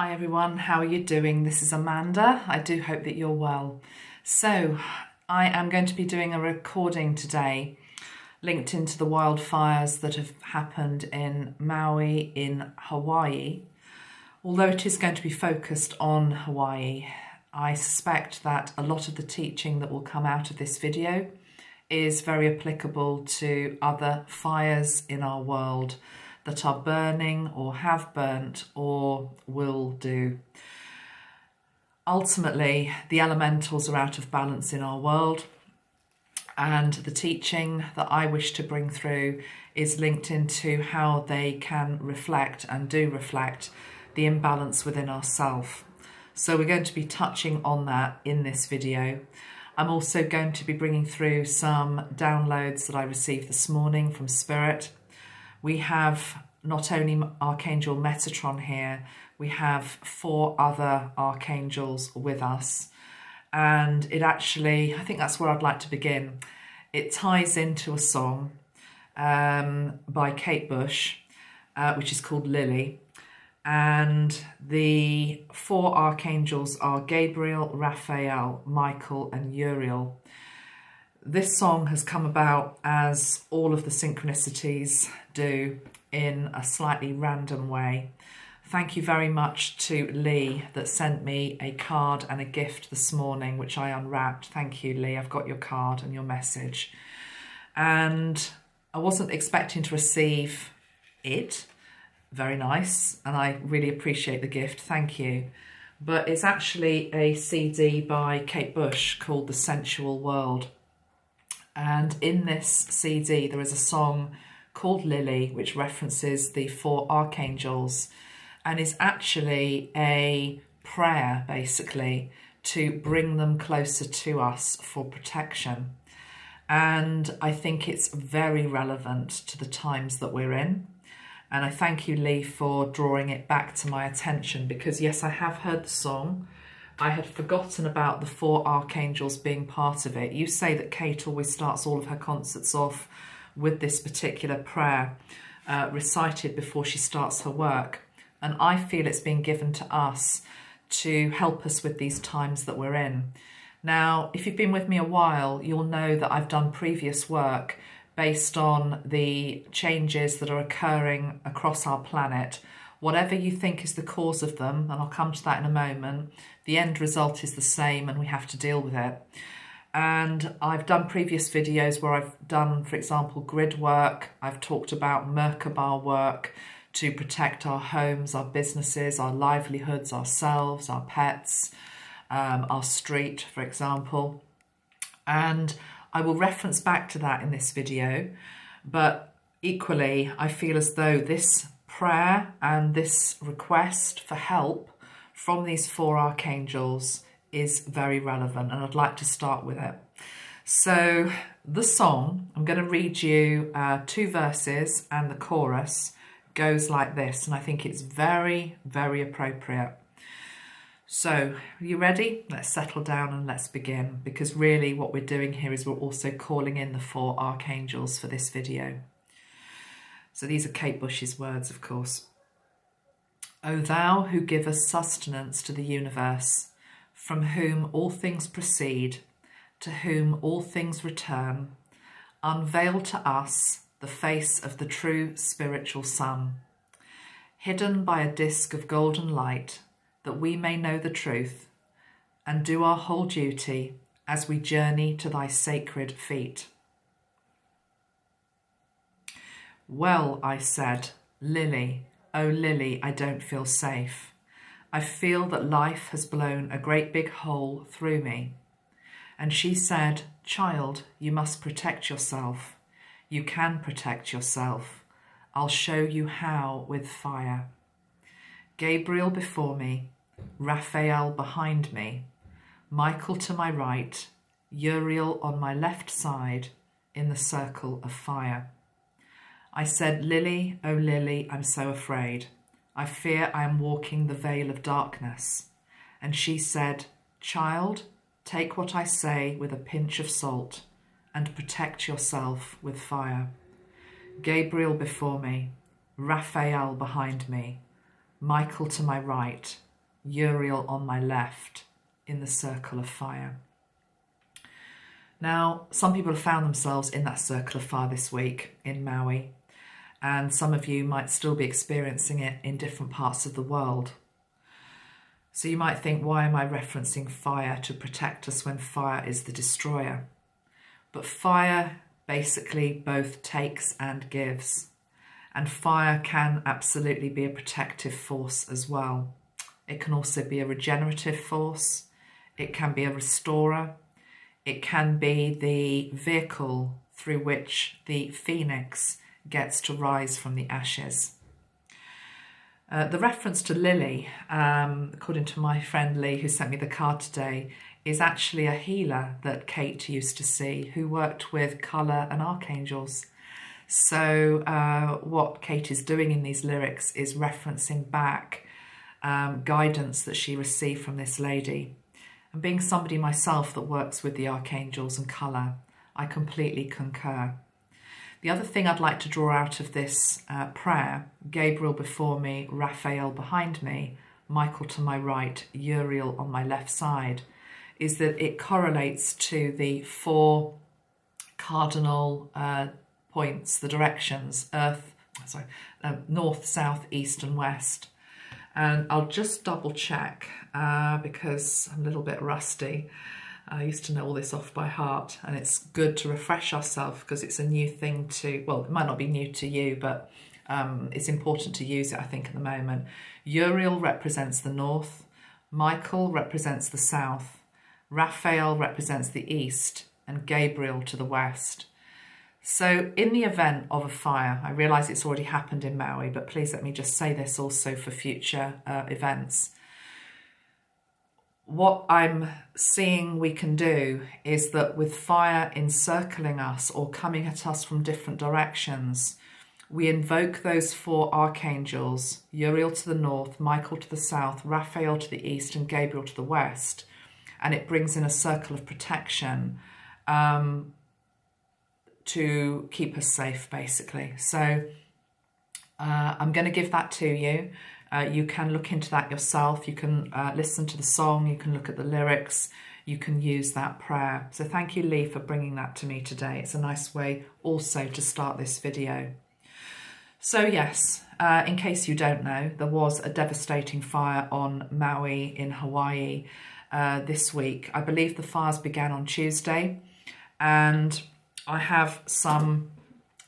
Hi everyone, how are you doing? This is Amanda. I do hope that you're well. So I am going to be doing a recording today linked into the wildfires that have happened in Maui in Hawaii. Although it is going to be focused on Hawaii, I suspect that a lot of the teaching that will come out of this video is very applicable to other fires in our world that are burning or have burnt or will do. Ultimately, the elementals are out of balance in our world, and the teaching that I wish to bring through is linked into how they can reflect and do reflect the imbalance within ourselves. So we're going to be touching on that in this video. I'm also going to be bringing through some downloads that I received this morning from Spirit. We have not only Archangel Metatron here, we have 4 other archangels with us. And it actually, I think that's where I'd like to begin. It ties into a song by Kate Bush, which is called Lily. And the 4 archangels are Gabriel, Raphael, Michael and Uriel. This song has come about, as all of the synchronicities do, in a slightly random way. Thank you very much to Lee that sent me a card and a gift this morning, which I unwrapped. Thank you, Lee. I've got your card and your message. And I wasn't expecting to receive it. Very nice. And I really appreciate the gift. Thank you. But it's actually a CD by Kate Bush called The Sensual World. And in this CD, there is a song called Lily, which references the 4 archangels and is actually a prayer, basically, to bring them closer to us for protection. And I think it's very relevant to the times that we're in. And I thank you, Lee, for drawing it back to my attention, because yes, I have heard the song. I had forgotten about the 4 archangels being part of it. You say that Kate always starts all of her concerts off with this particular prayer recited before she starts her work. And I feel it's been given to us to help us with these times that we're in. Now, if you've been with me a while, you'll know that I've done previous work based on the changes that are occurring across our planet. Whatever you think is the cause of them, and I'll come to that in a moment, the end result is the same and we have to deal with it. And I've done previous videos where I've done, for example, grid work. I've talked about Merkaba work to protect our homes, our businesses, our livelihoods, ourselves, our pets, our street, for example. And I will reference back to that in this video. But equally, I feel as though this prayer and this request for help from these 4 archangels is very relevant, and I'd like to start with it. So the song, I'm going to read you 2 verses, and the chorus goes like this, and I think it's very, very appropriate. So, are you ready? Let's settle down and let's begin, because really what we're doing here is we're also calling in the 4 archangels for this video. So these are Kate Bush's words, of course. O thou who givest sustenance to the universe, from whom all things proceed, to whom all things return, unveil to us the face of the true spiritual sun, hidden by a disk of golden light, that we may know the truth and do our whole duty as we journey to thy sacred feet. Well, I said, Lily, oh Lily, I don't feel safe. I feel that life has blown a great big hole through me. And she said, child, you must protect yourself. You can protect yourself. I'll show you how with fire. Gabriel before me, Raphael behind me, Michael to my right, Uriel on my left side in the circle of fire. I said, Lily, oh Lily, I'm so afraid. I fear I am walking the veil of darkness. And she said, child, take what I say with a pinch of salt and protect yourself with fire. Gabriel before me, Raphael behind me, Michael to my right, Uriel on my left in the circle of fire. Now, some people have found themselves in that circle of fire this week in Maui, and some of you might still be experiencing it in different parts of the world. So you might think, why am I referencing fire to protect us when fire is the destroyer? But fire basically both takes and gives. And fire can absolutely be a protective force as well. It can also be a regenerative force. It can be a restorer. It can be the vehicle through which the phoenix gets to rise from the ashes. The reference to Lily, according to my friend Lee, who sent me the card today, is actually a healer that Kate used to see, who worked with colour and archangels. So what Kate is doing in these lyrics is referencing back guidance that she received from this lady. And being somebody myself that works with the archangels and colour, I completely concur. The other thing I'd like to draw out of this prayer, Gabriel before me, Raphael behind me, Michael to my right, Uriel on my left side, is that it correlates to the 4 cardinal points, the directions, north, south, east and west. And I'll just double check because I'm a little bit rusty. I used to know all this off by heart, and it's good to refresh ourselves because it's a new thing to, well, it might not be new to you, but it's important to use it, I think, at the moment. Uriel represents the north, Michael represents the south, Raphael represents the east, and Gabriel to the west. So in the event of a fire, I realise it's already happened in Maui, but please let me just say this also for future events. What I'm seeing we can do is that with fire encircling us or coming at us from different directions, we invoke those 4 archangels, Uriel to the north, Michael to the south, Raphael to the east and Gabriel to the west, and it brings in a circle of protection to keep us safe, basically. So I'm going to give that to you. You can look into that yourself. You can listen to the song. You can look at the lyrics. You can use that prayer. So thank you, Lee, for bringing that to me today. It's a nice way also to start this video. So yes, in case you don't know, there was a devastating fire on Maui in Hawaii this week. I believe the fires began on Tuesday, and I have some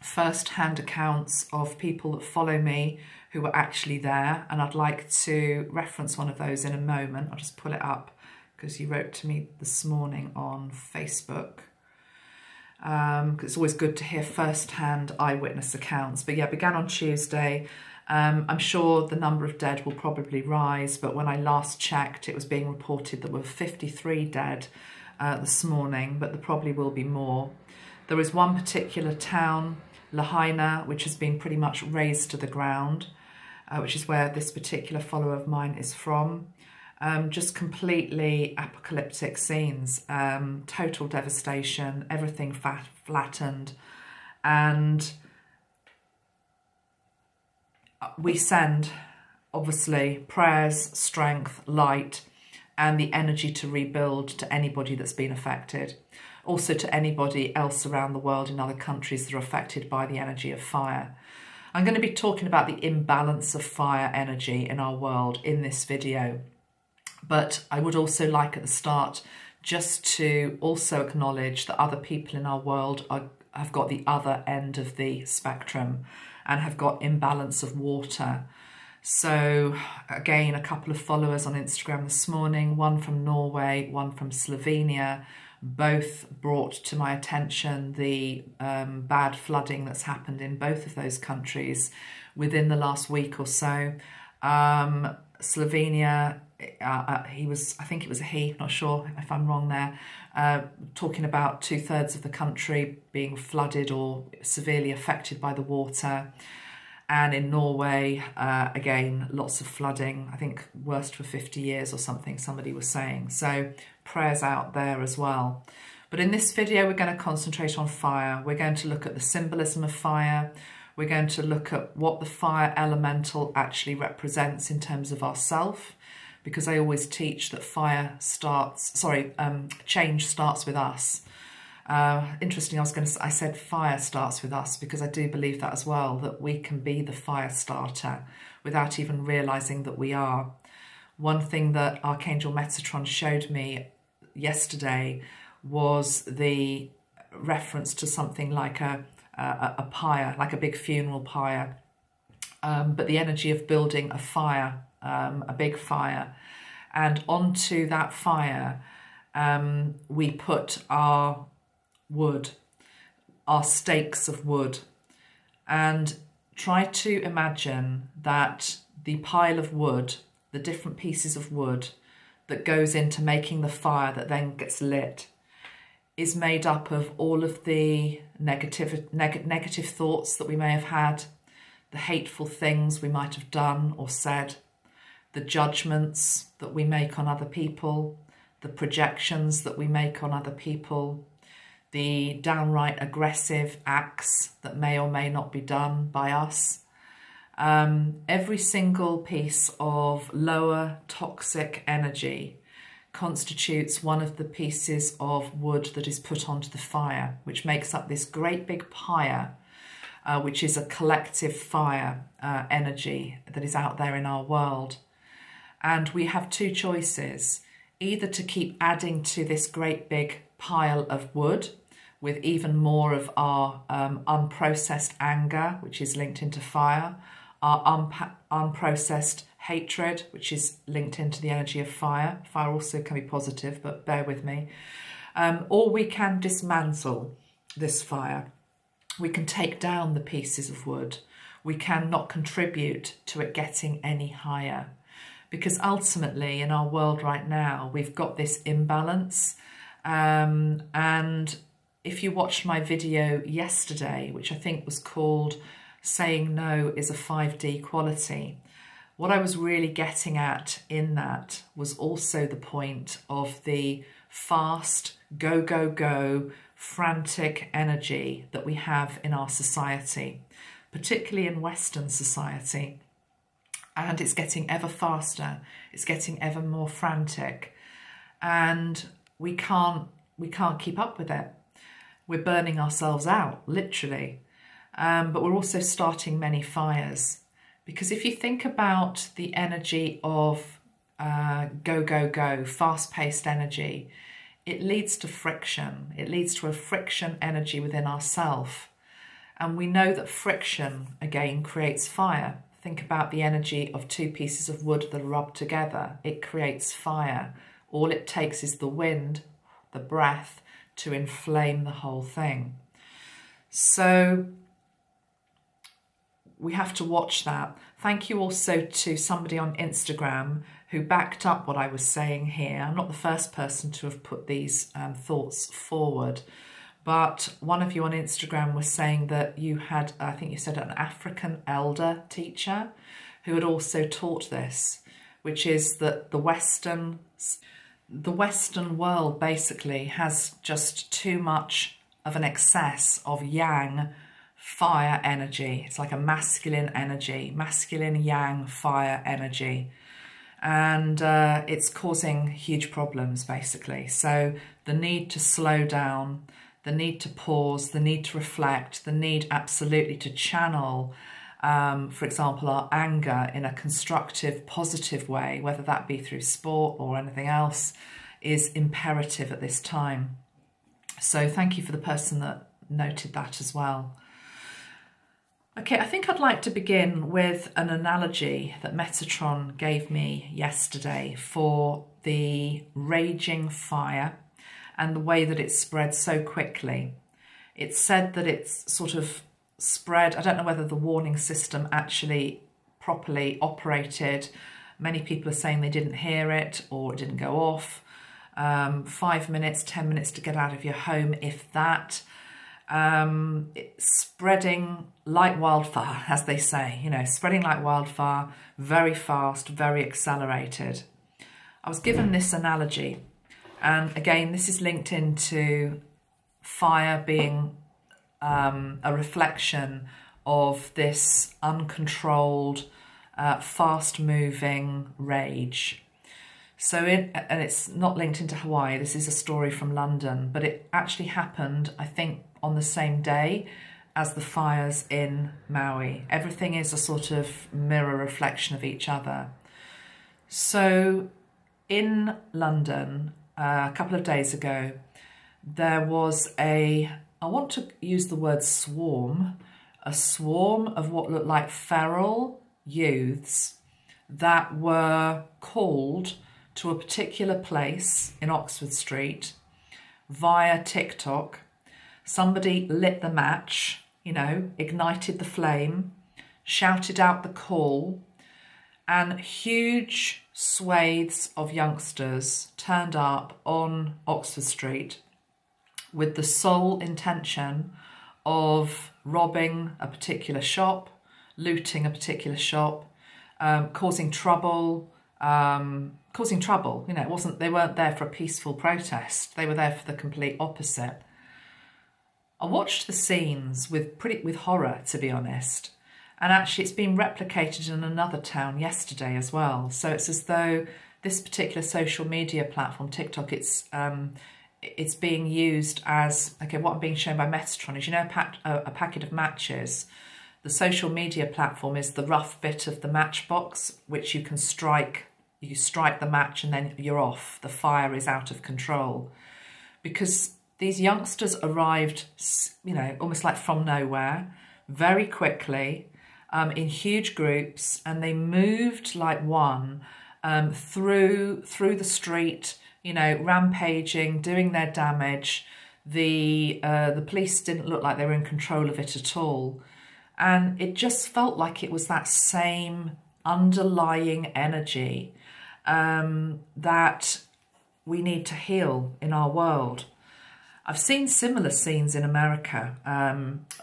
first-hand accounts of people that follow me who were actually there, and I'd like to reference one of those in a moment. I'll just pull it up because you wrote to me this morning on Facebook. It's always good to hear first-hand eyewitness accounts. But yeah, it began on Tuesday. I'm sure the number of dead will probably rise, but when I last checked, it was being reported that there were 53 dead this morning, but there probably will be more. There is one particular town, Lahaina, which has been pretty much razed to the ground, which is where this particular follower of mine is from. Just completely apocalyptic scenes, total devastation, everything flattened. And we send, obviously, prayers, strength, light, and the energy to rebuild to anybody that's been affected. Also to anybody else around the world in other countries that are affected by the energy of fire. I'm going to be talking about the imbalance of fire energy in our world in this video. But I would also like at the start just to also acknowledge that other people in our world have got the other end of the spectrum and have got imbalance of water. So again, a couple of followers on Instagram this morning, one from Norway, one from Slovenia, both brought to my attention the bad flooding that's happened in both of those countries within the last week or so. Slovenia, I think it was a he, not sure if I'm wrong there, talking about 2/3 of the country being flooded or severely affected by the water. And in Norway, again, lots of flooding, I think worst for 50 years or something, somebody was saying. So prayers out there as well. But in this video, we're going to concentrate on fire. We're going to look at the symbolism of fire. We're going to look at what the fire elemental actually represents in terms of ourself, because I always teach that change starts with us. Interesting, I said fire starts with us, because I do believe that as well, that we can be the fire starter without even realizing that we are. One thing that Archangel Metatron showed me yesterday was the reference to something like a pyre, like a big funeral pyre, but the energy of building a fire, a big fire, and onto that fire we put our wood, our stakes of wood, and try to imagine that the pile of wood, the different pieces of wood that goes into making the fire that then gets lit, is made up of all of the negative thoughts that we may have had, the hateful things we might have done or said, the judgments that we make on other people, the projections that we make on other people, the downright aggressive acts that may or may not be done by us. Every single piece of lower toxic energy constitutes one of the pieces of wood that is put onto the fire, which makes up this great big pyre, which is a collective fire energy that is out there in our world. And we have two choices: either to keep adding to this great big pile of wood with even more of our unprocessed anger, which is linked into fire, our unprocessed hatred, which is linked into the energy of fire. Fire also can be positive, but bear with me. Or we can dismantle this fire. We can take down the pieces of wood. We can not contribute to it getting any higher. Because ultimately, in our world right now, we've got this imbalance. And if you watched my video yesterday, which I think was called Saying No is a 5D Quality, what I was really getting at in that was also the point of the fast, go, go, go, frantic energy that we have in our society, particularly in Western society. And it's getting ever faster, it's getting ever more frantic, and we can't keep up with it. We're burning ourselves out, literally, but we're also starting many fires. Because if you think about the energy of go, go, go, fast-paced energy, it leads to friction. It leads to a friction energy within ourselves. And we know that friction, again, creates fire. Think about the energy of two pieces of wood that are rubbed together. It creates fire. All it takes is the wind, the breath, to inflame the whole thing. So we have to watch that. Thank you also to somebody on Instagram who backed up what I was saying here. I'm not the first person to have put these thoughts forward, but one of you on Instagram was saying that you had, I think you said, an African elder teacher who had also taught this, which is that the Western world basically has just too much of an excess of yang fire energy. It's like a masculine energy, masculine yang fire energy. And it's causing huge problems, basically. So the need to slow down, the need to pause, the need to reflect, the need absolutely to channel, for example, our anger in a constructive, positive way, whether that be through sport or anything else, is imperative at this time. So thank you for the person that noted that as well. Okay, I think I'd like to begin with an analogy that Metatron gave me yesterday for the raging fire and the way that it spread so quickly. It's said that it's sort of spread. I don't know whether the warning system actually properly operated. Many people are saying they didn't hear it or it didn't go off. 5 minutes, 10 minutes to get out of your home, if that. It's spreading like wildfire, as they say, you know, spreading like wildfire, very fast, very accelerated. I was given this analogy, and again, this is linked into fire being a reflection of this uncontrolled, fast-moving rage. So and it's not linked into Hawaii, this is a story from London, but it actually happened, I think, on the same day as the fires in Maui. Everything is a sort of mirror reflection of each other. So in London, a couple of days ago, there was I want to use the word swarm, a swarm of what looked like feral youths that were called to a particular place in Oxford Street via TikTok. Somebody lit the match, you know, ignited the flame, shouted out the call, and huge swathes of youngsters turned up on Oxford Street with the sole intention of robbing a particular shop, looting a particular shop, causing trouble. You know, they weren't there for a peaceful protest. They were there for the complete opposite. I watched the scenes with horror, to be honest. And actually it's been replicated in another town yesterday as well. So it's as though this particular social media platform, TikTok, it's being used as, okay, what I'm being shown by Metatron is, you know, a packet of matches. The social media platform is the rough bit of the matchbox, which you can strike. You strike the match and then you're off. The fire is out of control. Because these youngsters arrived, you know, almost like from nowhere, very quickly, in huge groups, and they moved like one through the street, you know, rampaging, doing their damage. The police didn't look like they were in control of it at all. And it just felt like it was that same underlying energy that we need to heal in our world. I've seen similar scenes in America,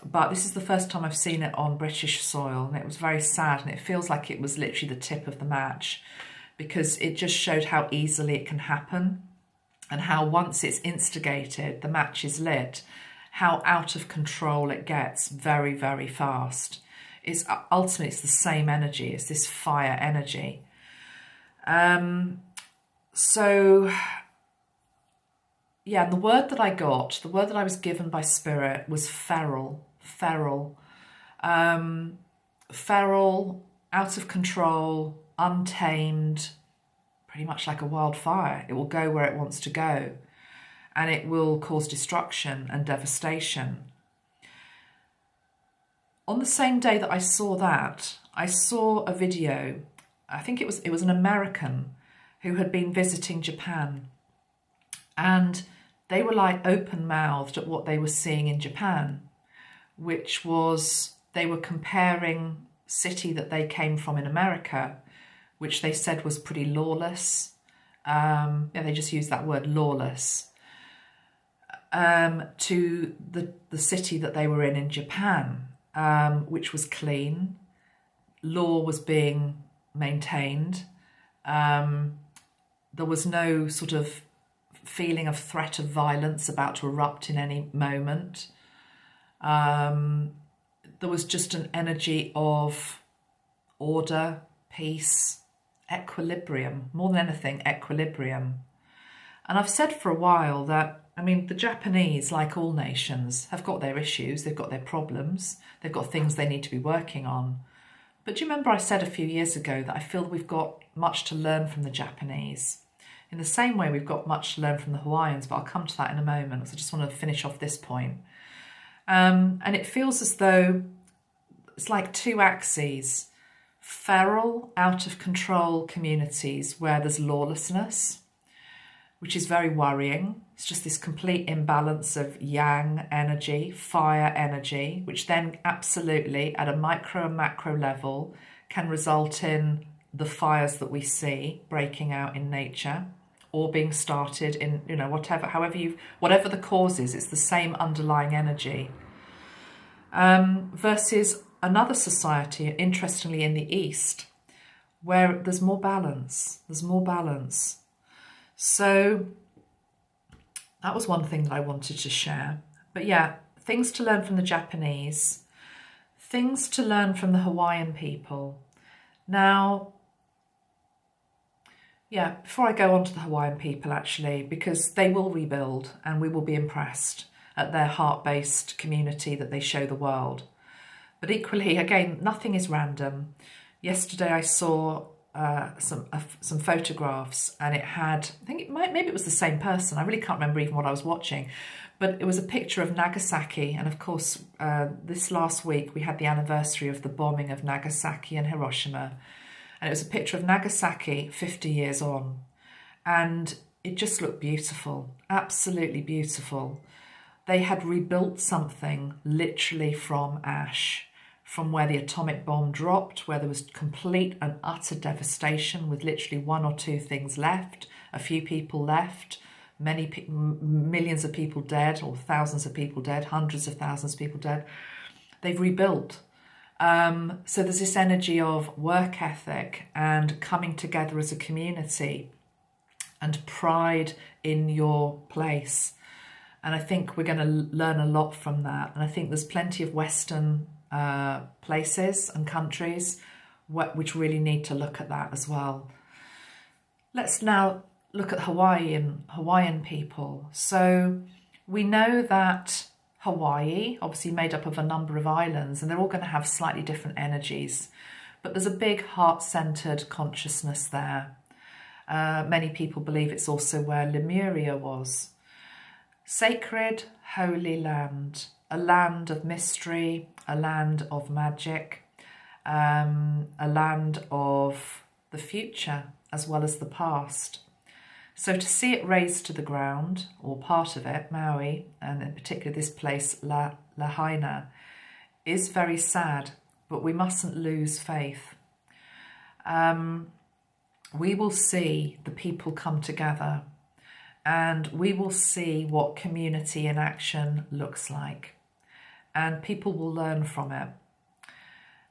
but this is the first time I've seen it on British soil, and it was very sad, and it feels like it was literally the tip of the match, because it just showed how easily it can happen, and how once it's instigated, the match is lit, how out of control it gets very, very fast. Ultimately, it's the same energy, it's this fire energy. So yeah, the word that I got, the word that I was given by Spirit was feral, feral, feral, out of control, untamed, pretty much like a wildfire. It will go where it wants to go, and it will cause destruction and devastation. On the same day that I saw that, I saw a video. I think it was an American who had been visiting Japan, and they were like open-mouthed at what they were seeing in Japan, which was they were comparing city that they came from in America, which they said was pretty lawless. Yeah, they just used that word, lawless, to the city that they were in Japan, which was clean. Law was being maintained. There was no sort of feeling of threat of violence about to erupt in any moment. There was just an energy of order, peace, equilibrium, more than anything, equilibrium. And I've said for a while that, I mean, the Japanese, like all nations, have got their issues, they've got their problems, they've got things they need to be working on. But do you remember I said a few years ago that I feel we've got much to learn from the Japanese? In the same way we've got much to learn from the Hawaiians, but I'll come to that in a moment, so I just want to finish off this point. And it feels as though it's like two axes. Feral, out of control communities where there's lawlessness, which is very worrying. It's just this complete imbalance of yang energy, fire energy, which then absolutely at a micro and macro level can result in the fires that we see breaking out in nature or being started in, you know, whatever the cause is, it's the same underlying energy. Versus another society, interestingly in the East, where there's more balance, So that was one thing that I wanted to share. But yeah, things to learn from the Japanese, things to learn from the Hawaiian people. Now, Yeah, before I go on to the Hawaiian people, actually, because they will rebuild and we will be impressed at their heart-based community that they show the world. But equally, again, nothing is random. Yesterday I saw some photographs, and it had, I think maybe it was the same person. I really can't remember even what I was watching, but it was a picture of Nagasaki. And of course, this last week we had the anniversary of the bombing of Nagasaki and Hiroshima. And it was a picture of Nagasaki 50 years on. And it just looked beautiful, absolutely beautiful. They had rebuilt something literally from ash, from where the atomic bomb dropped, where there was complete and utter devastation with literally one or two things left, a few people left, millions of people dead, or thousands of people dead, hundreds of thousands of people dead. They've rebuilt. So there's this energy of work ethic and coming together as a community and pride in your place. And I think we're going to learn a lot from that. And I think there's plenty of Western places and countries which really need to look at that as well. Let's now look at Hawaiian people. So we know that Hawaii, obviously made up of a number of islands, and they're all going to have slightly different energies, but there's a big heart-centered consciousness there. Many people believe it's also where Lemuria was. Sacred, holy land, a land of mystery, a land of magic, a land of the future as well as the past. So to see it razed to the ground, or part of it, Maui, and in particular this place, Lahaina, is very sad, but we mustn't lose faith. We will see the people come together, and we will see what community in action looks like, and people will learn from it.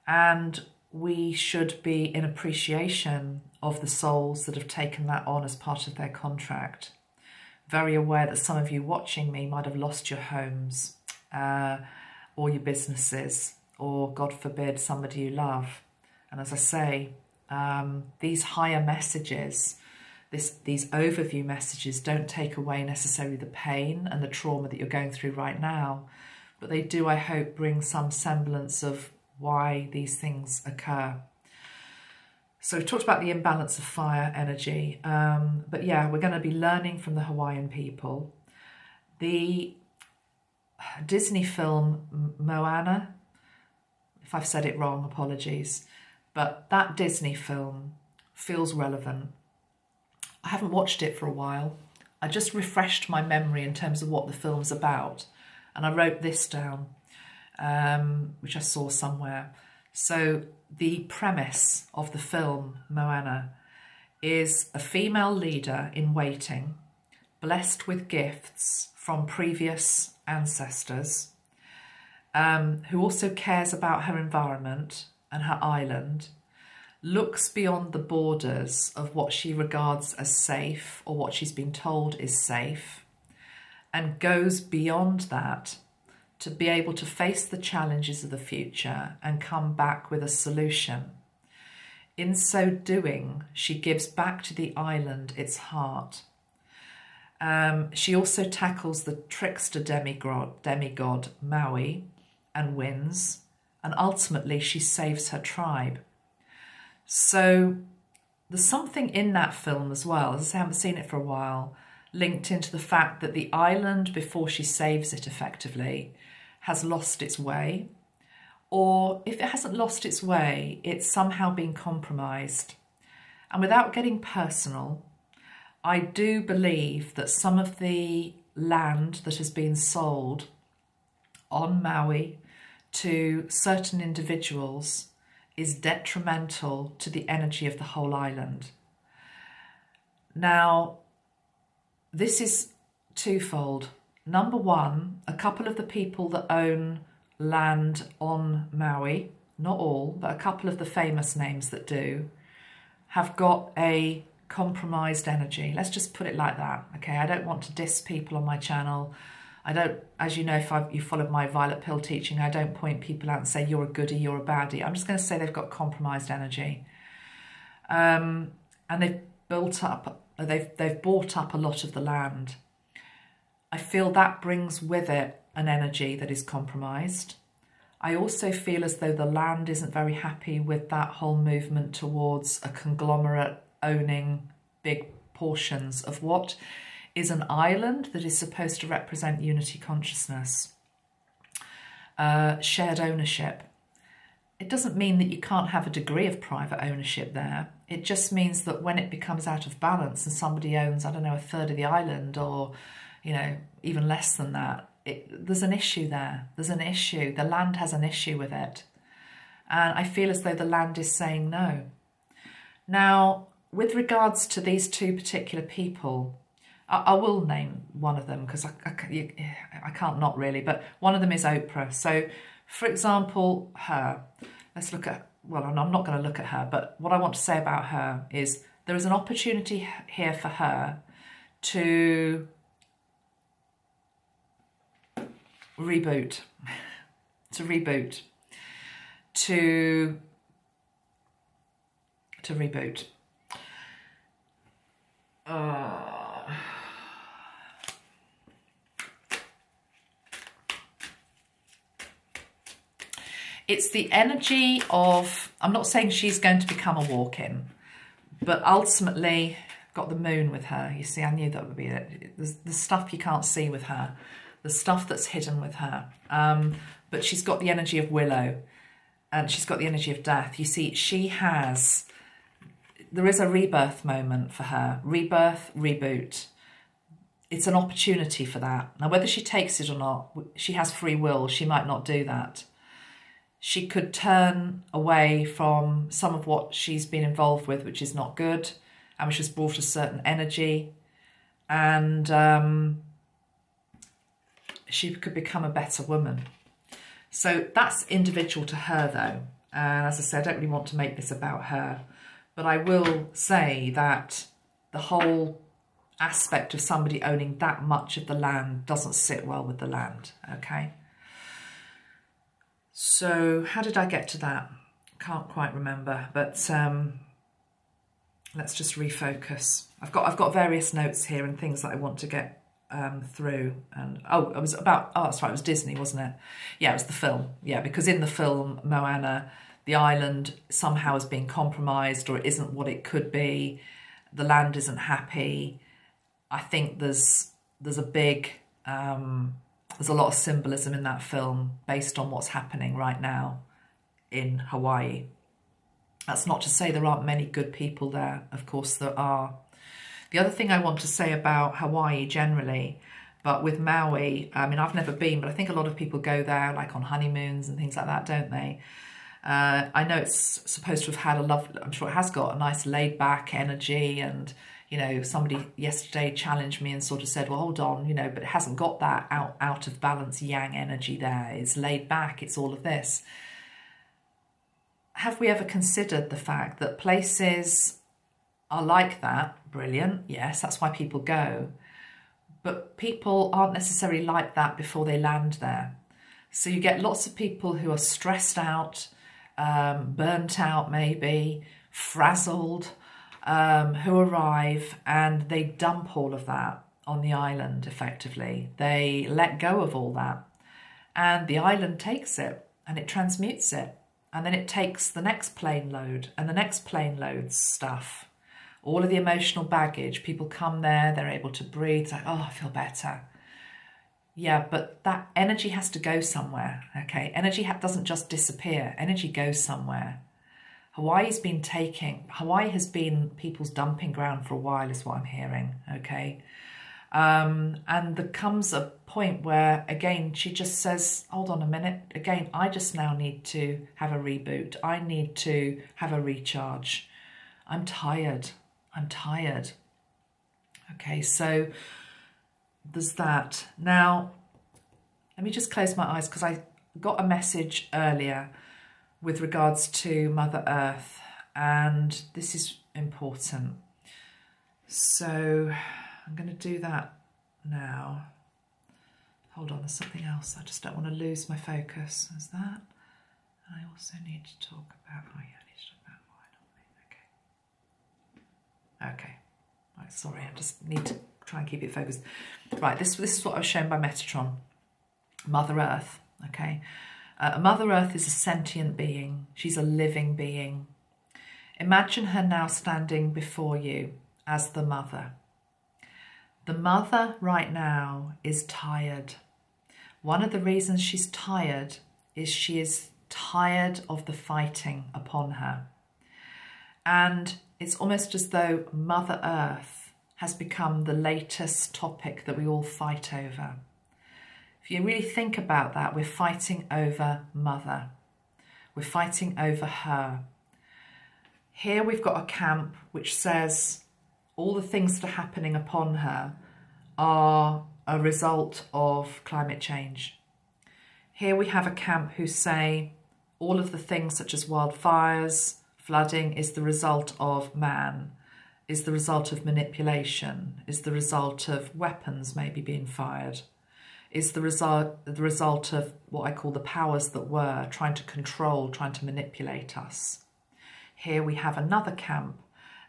And we should be in appreciation of the souls that have taken that on as part of their contract. Very aware that some of you watching me might have lost your homes or your businesses, or God forbid, somebody you love. And as I say, these higher messages, these overview messages don't take away necessarily the pain and the trauma that you're going through right now, but they do, I hope, bring some semblance of why these things occur. So we've talked about the imbalance of fire energy, but yeah, we're going to be learning from the Hawaiian people. The Disney film Moana, if I've said it wrong, apologies, but that Disney film feels relevant. I haven't watched it for a while. I just refreshed my memory in terms of what the film's about, and I wrote this down, which I saw somewhere. So the premise of the film Moana is a female leader in waiting, blessed with gifts from previous ancestors, who also cares about her environment and her island, looks beyond the borders of what she regards as safe or what she's been told is safe, and goes beyond that to be able to face the challenges of the future and come back with a solution. In so doing, she gives back to the island its heart. She also tackles the trickster demigod Maui and wins, and ultimately she saves her tribe. So there's something in that film as well, as I haven't seen it for a while, linked into the fact that the island, before she saves it effectively, has lost its way, or if it hasn't lost its way, it's somehow been compromised. And without getting personal, I do believe that some of the land that has been sold on Maui to certain individuals is detrimental to the energy of the whole island. Now, this is twofold. Number one, a couple of the people that own land on Maui, not all, but a couple of the famous names that do, have got a compromised energy. Let's just put it like that, okay? I don't want to diss people on my channel. I don't, as you know, if you followed my violet pill teaching, I don't point people out and say you're a goodie, you're a baddie. I'm just going to say they've got compromised energy. And they've built up, they've bought up a lot of the land. I feel that brings with it an energy that is compromised. I also feel as though the land isn't very happy with that whole movement towards a conglomerate owning big portions of what is an island that is supposed to represent unity consciousness, shared ownership. It doesn't mean that you can't have a degree of private ownership there. It just means that when it becomes out of balance and somebody owns, I don't know, a third of the island, or, you know, even less than that, there's an issue there. There's an issue. The land has an issue with it. And I feel as though the land is saying no. Now, with regards to these two particular people, I will name one of them because I can't not really, but one of them is Oprah. So, for example, her. Let's look at, well, I'm not going to look at her, but what I want to say about her is there is an opportunity here for her to reboot, to reboot. It's the energy of, I'm not saying she's going to become a walk-in, but ultimately got the moon with her. You see, I knew that would be it. There's the stuff you can't see with her, the stuff that's hidden with her. But she's got the energy of Willow, and she's got the energy of death. You see, there is a rebirth moment for her. Rebirth, reboot. It's an opportunity for that. Now, whether she takes it or not, she has free will. She might not do that. She could turn away from some of what she's been involved with, which is not good, and which has brought a certain energy. And she could become a better woman. So that's individual to her, though. And as I said, I don't really want to make this about her. But I will say that the whole aspect of somebody owning that much of the land doesn't sit well with the land, okay? So how did I get to that? Can't quite remember, but let's just refocus. I've got various notes here and things that I want to get through. And it was about, that's right, it was Disney, wasn't it? Yeah, it was the film. Yeah, because in the film Moana, the island somehow has been compromised, or it isn't what it could be. The land isn't happy. I think there's a big there's a lot of symbolism in that film based on what's happening right now in Hawaii. That's not to say there aren't many good people there. Of course there are. The other thing I want to say about Hawaii generally, but with Maui, I mean, I've never been, but I think a lot of people go there like on honeymoons and things like that, don't they? I know it's supposed to have had I'm sure it has got a nice laid back energy, and, you know, somebody yesterday challenged me and sort of said, well, hold on, you know, but it hasn't got that out of balance yang energy there. It's laid back, it's all of this. Have we ever considered the fact that places are like that? Brilliant, yes, that's why people go. But people aren't necessarily like that before they land there. So you get lots of people who are stressed out, burnt out maybe, frazzled, who arrive and they dump all of that on the island effectively. They let go of all that, and the island takes it and it transmutes it, and then it takes the next plane load and the next plane load's stuff. All of the emotional baggage, people come there, they're able to breathe, it's like, oh, I feel better. Yeah, but that energy has to go somewhere, okay? Energy doesn't just disappear, energy goes somewhere. Hawaii has been people's dumping ground for a while, is what I'm hearing, okay? And there comes a point where, again, she just says, hold on a minute, again, I just now need to have a reboot. I need to have a recharge. I'm tired. Okay, so there's that. Now, let me just close my eyes because I got a message earlier with regards to Mother Earth, and this is important. So I'm going to do that now. Hold on, there's something else. I just don't want to lose my focus. There's that. And I also need to talk about, oh yeah, I need to talk about why not me. Okay. Right, sorry, I just need to try and keep it focused. Right, this is what I was shown by Metatron. Mother Earth, okay? Mother Earth is a sentient being. She's a living being. Imagine her now standing before you as the mother. The mother right now is tired. One of the reasons she's tired is she is tired of the fighting upon her. And it's almost as though Mother Earth has become the latest topic that we all fight over. If you really think about that, we're fighting over Mother. We're fighting over her. Here we've got a camp which says all the things that are happening upon her are a result of climate change. Here we have a camp who say all of the things such as wildfires, flooding is the result of man, is the result of manipulation, is the result of weapons maybe being fired, is the result of what I call the powers that were trying to control, trying to manipulate us. Here we have another camp,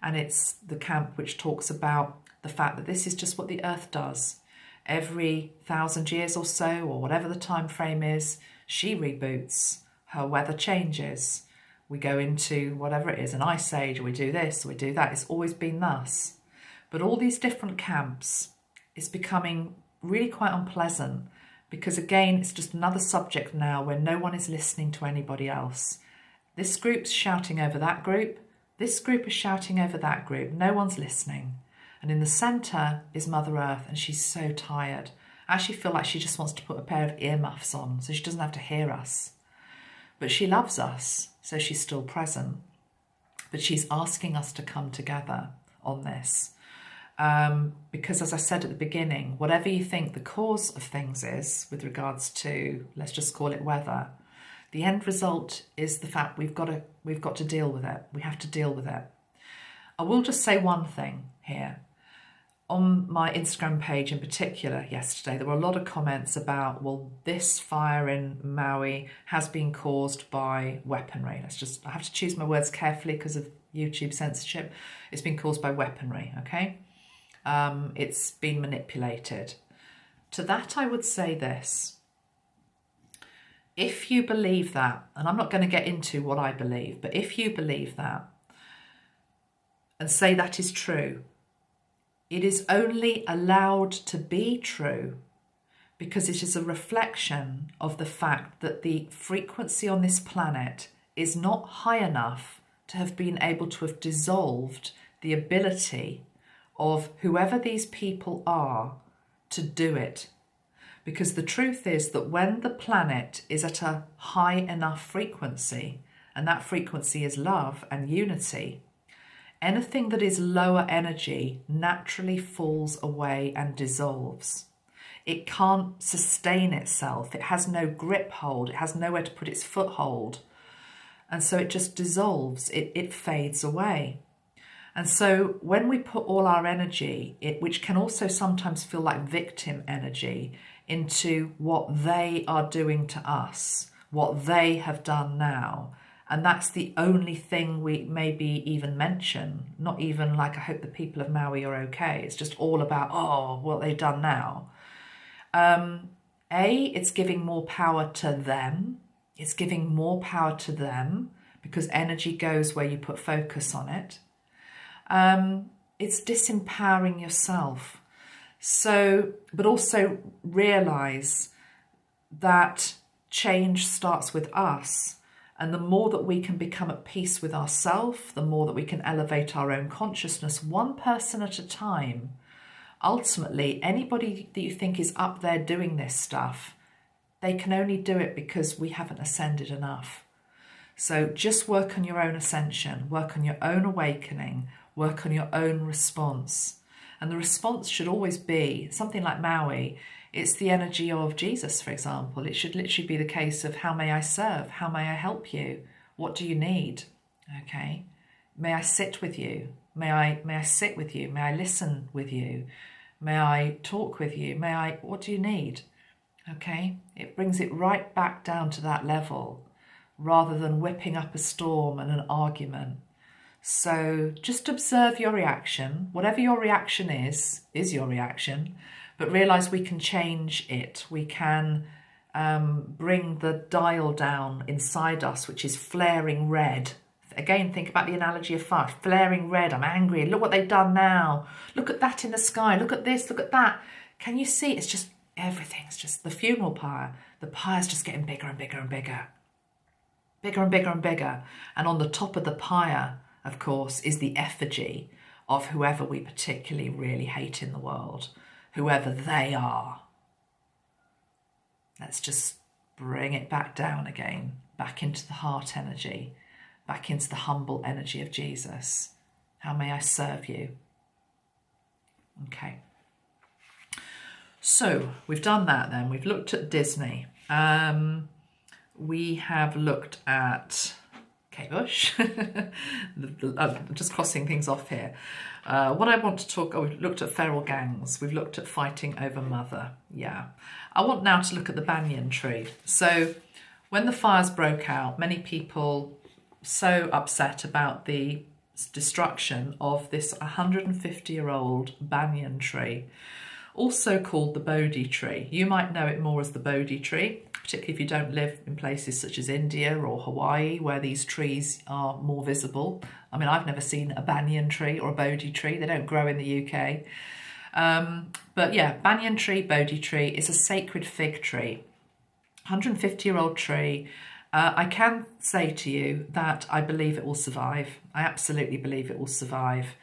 and it's the camp which talks about the fact that this is just what the earth does. Every 1,000 years or so, or whatever the time frame is, she reboots, her weather changes. We go into whatever it is, an ice age, or we do this, or we do that. It's always been thus. But all these different camps is becoming really quite unpleasant, because again, it's just another subject now where no one is listening to anybody else. This group's shouting over that group. This group is shouting over that group. No one's listening. And in the centre is Mother Earth, and she's so tired. I actually feel like she just wants to put a pair of earmuffs on so she doesn't have to hear us. But she loves us, so she's still present. But she's asking us to come together on this. Because as I said at the beginning, whatever you think the cause of things is with regards to, let's just call it weather, the end result is the fact we've got to deal with it. We have to deal with it. I will just say one thing here. On my Instagram page in particular yesterday, there were a lot of comments about, well, this fire in Maui has been caused by weaponry. I have to choose my words carefully because of YouTube censorship. It's been caused by weaponry, okay? It's been manipulated. To that, I would say this. If you believe that, and I'm not going to get into what I believe, but if you believe that and say that is true, it is only allowed to be true because it is a reflection of the fact that the frequency on this planet is not high enough to have been able to have dissolved the ability of whoever these people are to do it. Because the truth is that when the planet is at a high enough frequency, and that frequency is love and unity, anything that is lower energy naturally falls away and dissolves. It can't sustain itself. It has no grip hold. It has nowhere to put its foothold. And so it just dissolves. It fades away. And so when we put all our energy, which can also sometimes feel like victim energy, into what they are doing to us, what they have done now, and that's the only thing we maybe even mention, not even like, I hope the people of Maui are okay. It's just all about, oh, what they've done now. It's giving more power to them. It's giving more power to them because energy goes where you put focus on it. It's disempowering yourself. So, but also realize that change starts with us. And the more that we can become at peace with ourselves, the more that we can elevate our own consciousness, one person at a time. Ultimately, anybody that you think is up there doing this stuff, they can only do it because we haven't ascended enough. So just work on your own ascension, work on your own awakening, work on your own response. And the response should always be something like Maui. It's the energy of Jesus, for example. It should literally be the case of, how may I serve? How may I help you? What do you need? Okay. May I sit with you? May I sit with you? May I listen with you? May I talk with you? What do you need? Okay. It brings it right back down to that level rather than whipping up a storm and an argument. So just observe your reaction. Whatever your reaction is your reaction, but realise we can change it. We can bring the dial down inside us, which is flaring red. Again, think about the analogy of fire. Flaring red, I'm angry. Look what they've done now. Look at that in the sky. Look at this, look at that. Can you see? It's just everything's just the funeral pyre. The pyre's just getting bigger and bigger and bigger. Bigger and bigger and bigger. And on the top of the pyre, of course, is the effigy of whoever we particularly really hate in the world, whoever they are. Let's just bring it back down again, back into the heart energy, back into the humble energy of Jesus. How may I serve you? Okay. So we've done that then. We've looked at Disney. We have looked at Kate Bush. I'm just crossing things off here. What I want to talk, we've looked at feral gangs. We've looked at fighting over mother. Yeah. I want now to look at the banyan tree. So when the fires broke out, many people so upset about the destruction of this 150-year-old banyan tree, also called the Bodhi tree. You might know it more as the Bodhi tree, particularly if you don't live in places such as India or Hawaii, where these trees are more visible. I mean, I've never seen a banyan tree or a Bodhi tree. They don't grow in the UK. But yeah, banyan tree, Bodhi tree, is a sacred fig tree, 150-year-old tree. I can say to you that I believe it will survive. I absolutely believe it will survive.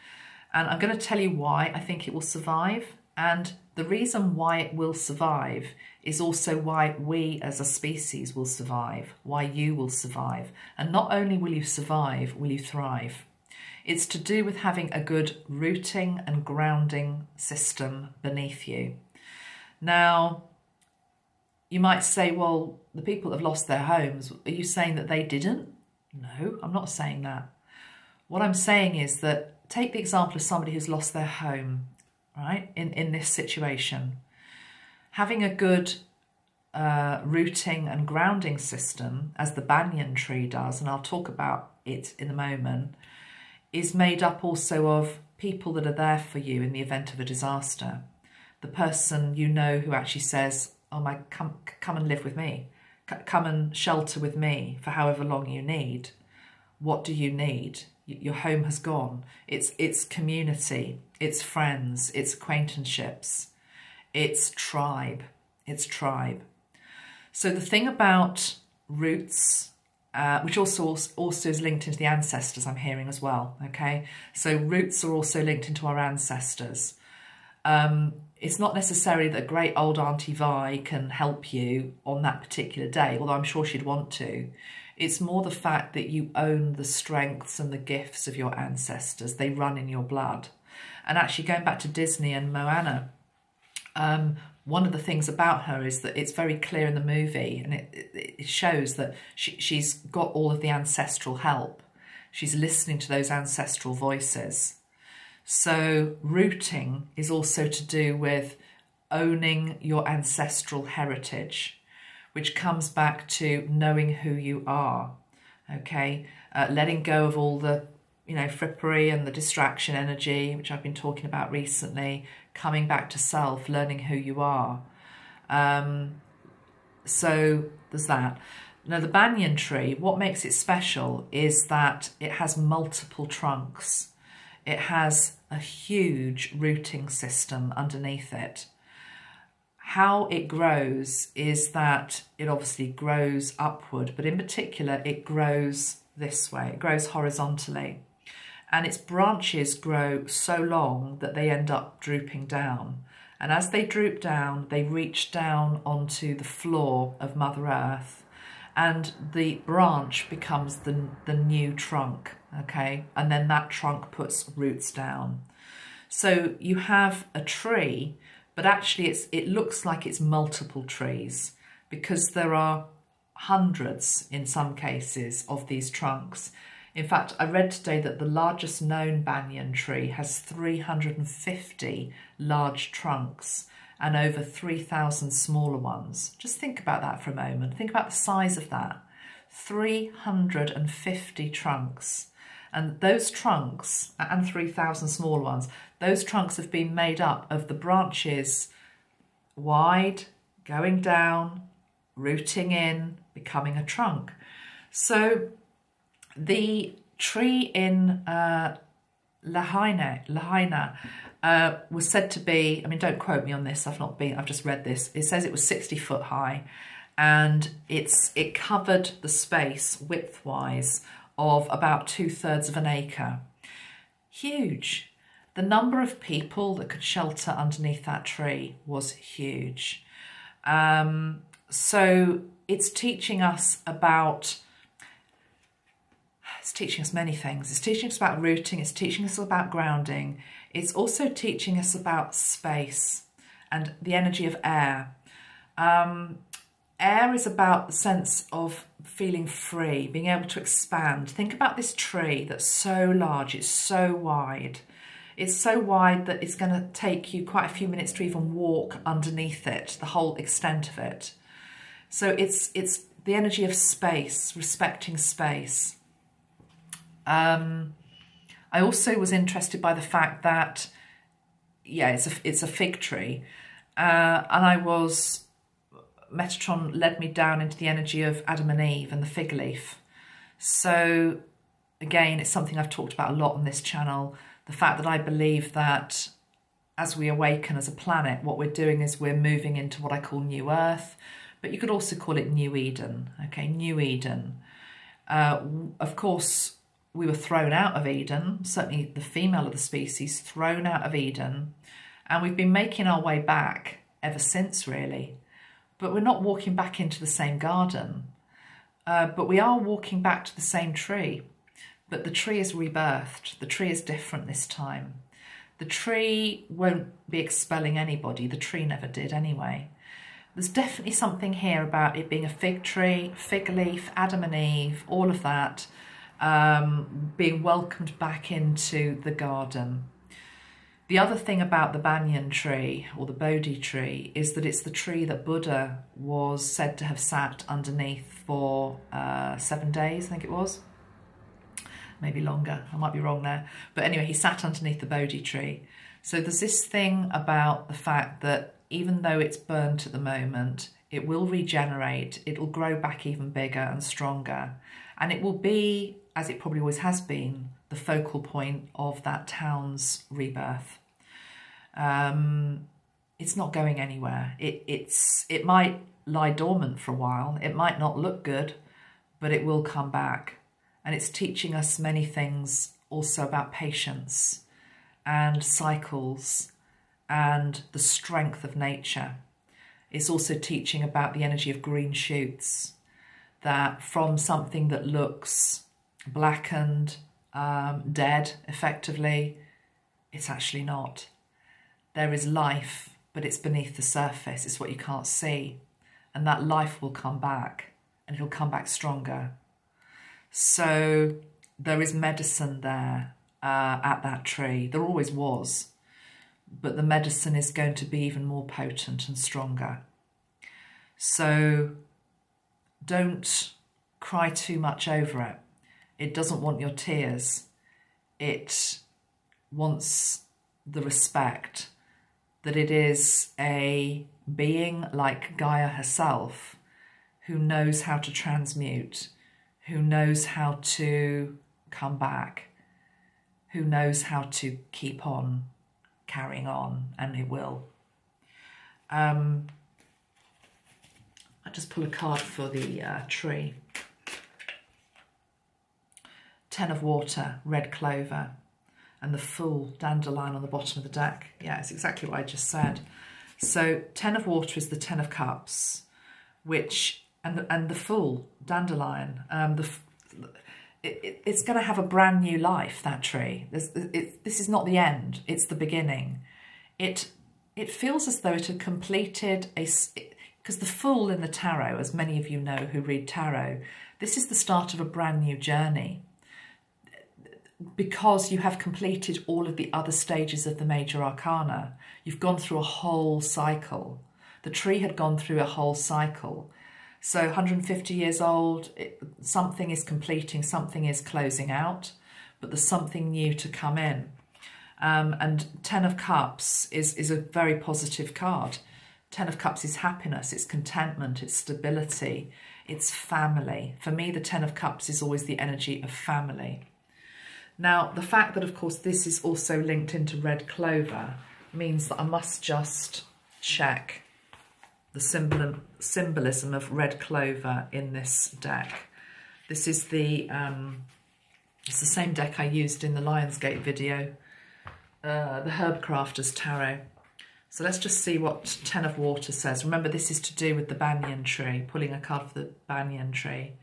And I'm going to tell you why I think it will survive. And the reason why it will survive is also why we as a species will survive, why you will survive. And not only will you survive, will you thrive. It's to do with having a good rooting and grounding system beneath you. Now, you might say, well, the people that have lost their homes, are you saying that they didn't? No, I'm not saying that. What I'm saying is that take the example of somebody who's lost their home, right, in this situation. Having a good rooting and grounding system, as the banyan tree does, and I'll talk about it in a moment, is made up also of people that are there for you in the event of a disaster. The person you know who actually says, oh my, come and live with me. Come and shelter with me for however long you need. What do you need? Your home has gone. It's community, it's friends, it's acquaintanceships, it's tribe, it's tribe. So the thing about roots, which also is linked into the ancestors, I'm hearing as well, okay? So roots are also linked into our ancestors. It's not necessarily that great old Auntie Vi can help you on that particular day, although I'm sure she'd want to. It's more the fact that you own the strengths and the gifts of your ancestors. They run in your blood. And actually going back to Disney and Moana, one of the things about her is that it's very clear in the movie, and it shows that she's got all of the ancestral help. She's listening to those ancestral voices. So rooting is also to do with owning your ancestral heritage, which comes back to knowing who you are, okay? Letting go of all the, frippery and the distraction energy, which I've been talking about recently, coming back to self, learning who you are. So there's that. Now, the banyan tree, what makes it special is that it has multiple trunks. It has a huge rooting system underneath it. How it grows is that it obviously grows upward, but in particular, it grows this way. It grows horizontally. And its branches grow so long that they end up drooping down. And as they droop down, they reach down onto the floor of Mother Earth, and the branch becomes the new trunk, okay? And then that trunk puts roots down. So you have a tree, but actually it looks like it's multiple trees, because there are hundreds, in some cases, of these trunks. In fact, I read today that the largest known banyan tree has 350 large trunks and over 3,000 smaller ones. Just think about that for a moment. Think about the size of that. 350 trunks. And those trunks, and 3,000 small ones, those trunks have been made up of the branches wide, going down, rooting in, becoming a trunk. So the tree in Lahaina was said to be, I mean, don't quote me on this, I've just read this. It says it was 60 foot high, and it covered the space widthwise of about 2/3 of an acre. Huge. The number of people that could shelter underneath that tree was huge. So it's teaching us many things. It's teaching us about rooting, it's teaching us about grounding. It's also teaching us about space and the energy of air. Air is about the sense of feeling free, being able to expand. Think about this tree that's so large, it's so wide. It's so wide that it's going to take you quite a few minutes to even walk underneath it, the whole extent of it. So it's the energy of space, respecting space. I also was interested by the fact that, yeah, it's a fig tree, and Metatron led me down into the energy of Adam and Eve and the fig leaf. So again, it's something I've talked about a lot on this channel. The fact that I believe that as we awaken as a planet, what we're doing is we're moving into what I call New Earth, but you could also call it New Eden. Okay, New Eden. Of course, we were thrown out of Eden, certainly the female of the species, thrown out of Eden, and we've been making our way back ever since, really. But we're not walking back into the same garden, but we are walking back to the same tree. But the tree is rebirthed. The tree is different this time. The tree won't be expelling anybody. The tree never did anyway. There's definitely something here about it being a fig tree, fig leaf, Adam and Eve, all of that, being welcomed back into the garden. The other thing about the Banyan tree, or the Bodhi tree, is that it's the tree that Buddha was said to have sat underneath for 7 days, I think it was. Maybe longer, I might be wrong there. But anyway, he sat underneath the Bodhi tree. So there's this thing about the fact that even though it's burnt at the moment, it will regenerate, it will grow back even bigger and stronger. And it will be, as it probably always has been, the focal point of that town's rebirth. It's not going anywhere. It might lie dormant for a while. It might not look good, but it will come back. And it's teaching us many things also about patience and cycles and the strength of nature. It's also teaching about the energy of green shoots, that from something that looks blackened, dead, effectively, it's actually not. There is life, but it's beneath the surface. It's what you can't see. And that life will come back, and it'll come back stronger. So there is medicine there at that tree. There always was. But the medicine is going to be even more potent and stronger. So don't cry too much over it. It doesn't want your tears. It wants the respect that it is a being like Gaia herself who knows how to transmute, who knows how to come back, who knows how to keep on carrying on, and it will. I'll just pull a card for the tree. 10 of water, red clover, and the Fool dandelion on the bottom of the deck. Yeah, it's exactly what I just said. So 10 of water is the 10 of cups, which, and the Fool dandelion, it's going to have a brand new life, that tree. This is not the end, it's the beginning. It feels as though it had completed because the Fool in the tarot, as many of you know who read tarot, this is the start of a brand new journey, because you have completed all of the other stages of the major arcana. You've gone through a whole cycle. The tree had gone through a whole cycle. So 150 years old, something is completing, something is closing out. but there's something new to come in. And Ten of Cups is a very positive card. Ten of Cups is happiness, it's contentment, it's stability, it's family. For me, the Ten of Cups is always the energy of family. Now, the fact that, of course, this is also linked into red clover means that I must just check the symbolism of red clover in this deck. This is it's the same deck I used in the Lionsgate video, the Herb Crafters Tarot. So let's just see what Ten of Water says. Remember, this is to do with the banyan tree, pulling a card for the banyan tree.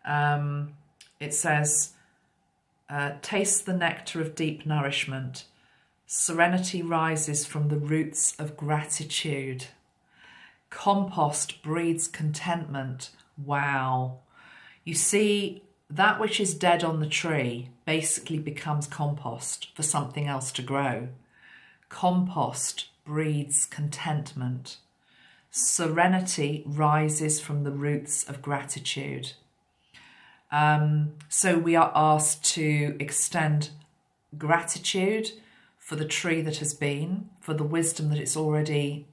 It says, taste the nectar of deep nourishment. Serenity rises from the roots of gratitude. Compost breeds contentment. Wow. You see, that which is dead on the tree basically becomes compost for something else to grow. Compost breeds contentment. Serenity rises from the roots of gratitude. So we are asked to extend gratitude for the tree that has been, for the wisdom that it's already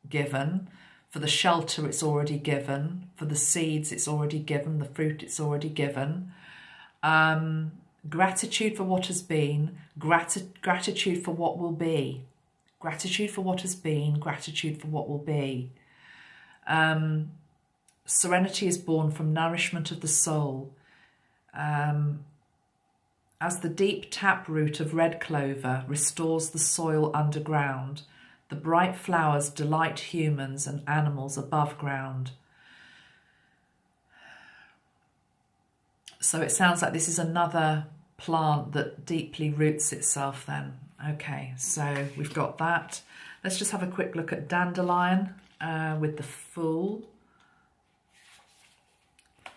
given, for the shelter it's already given, for the seeds it's already given, the fruit it's already given. Gratitude for what has been, gratitude for what will be. Gratitude for what has been, gratitude for what will be. Serenity is born from nourishment of the soul. As the deep taproot of red clover restores the soil underground, the bright flowers delight humans and animals above ground. So it sounds like this is another plant that deeply roots itself then. Okay, so we've got that. Let's just have a quick look at dandelion with the Fool.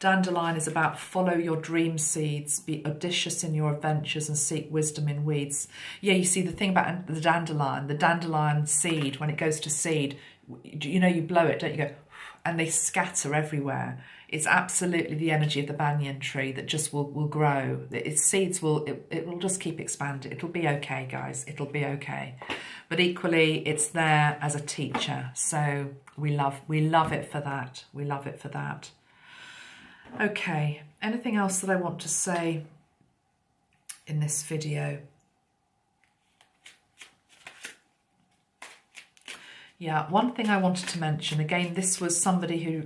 Dandelion is about follow your dream seeds, be audacious in your adventures and seek wisdom in weeds. Yeah, you see the thing about the dandelion seed, when it goes to seed, you know, you blow it, don't you, go, and they scatter everywhere. It's absolutely the energy of the banyan tree that just will grow. Its seeds it will just keep expanding. It'll be okay, guys, it'll be okay. But equally, it's there as a teacher. So we love it for that. We love it for that. Okay, anything else that I want to say in this video? Yeah, one thing I wanted to mention, again, this was somebody who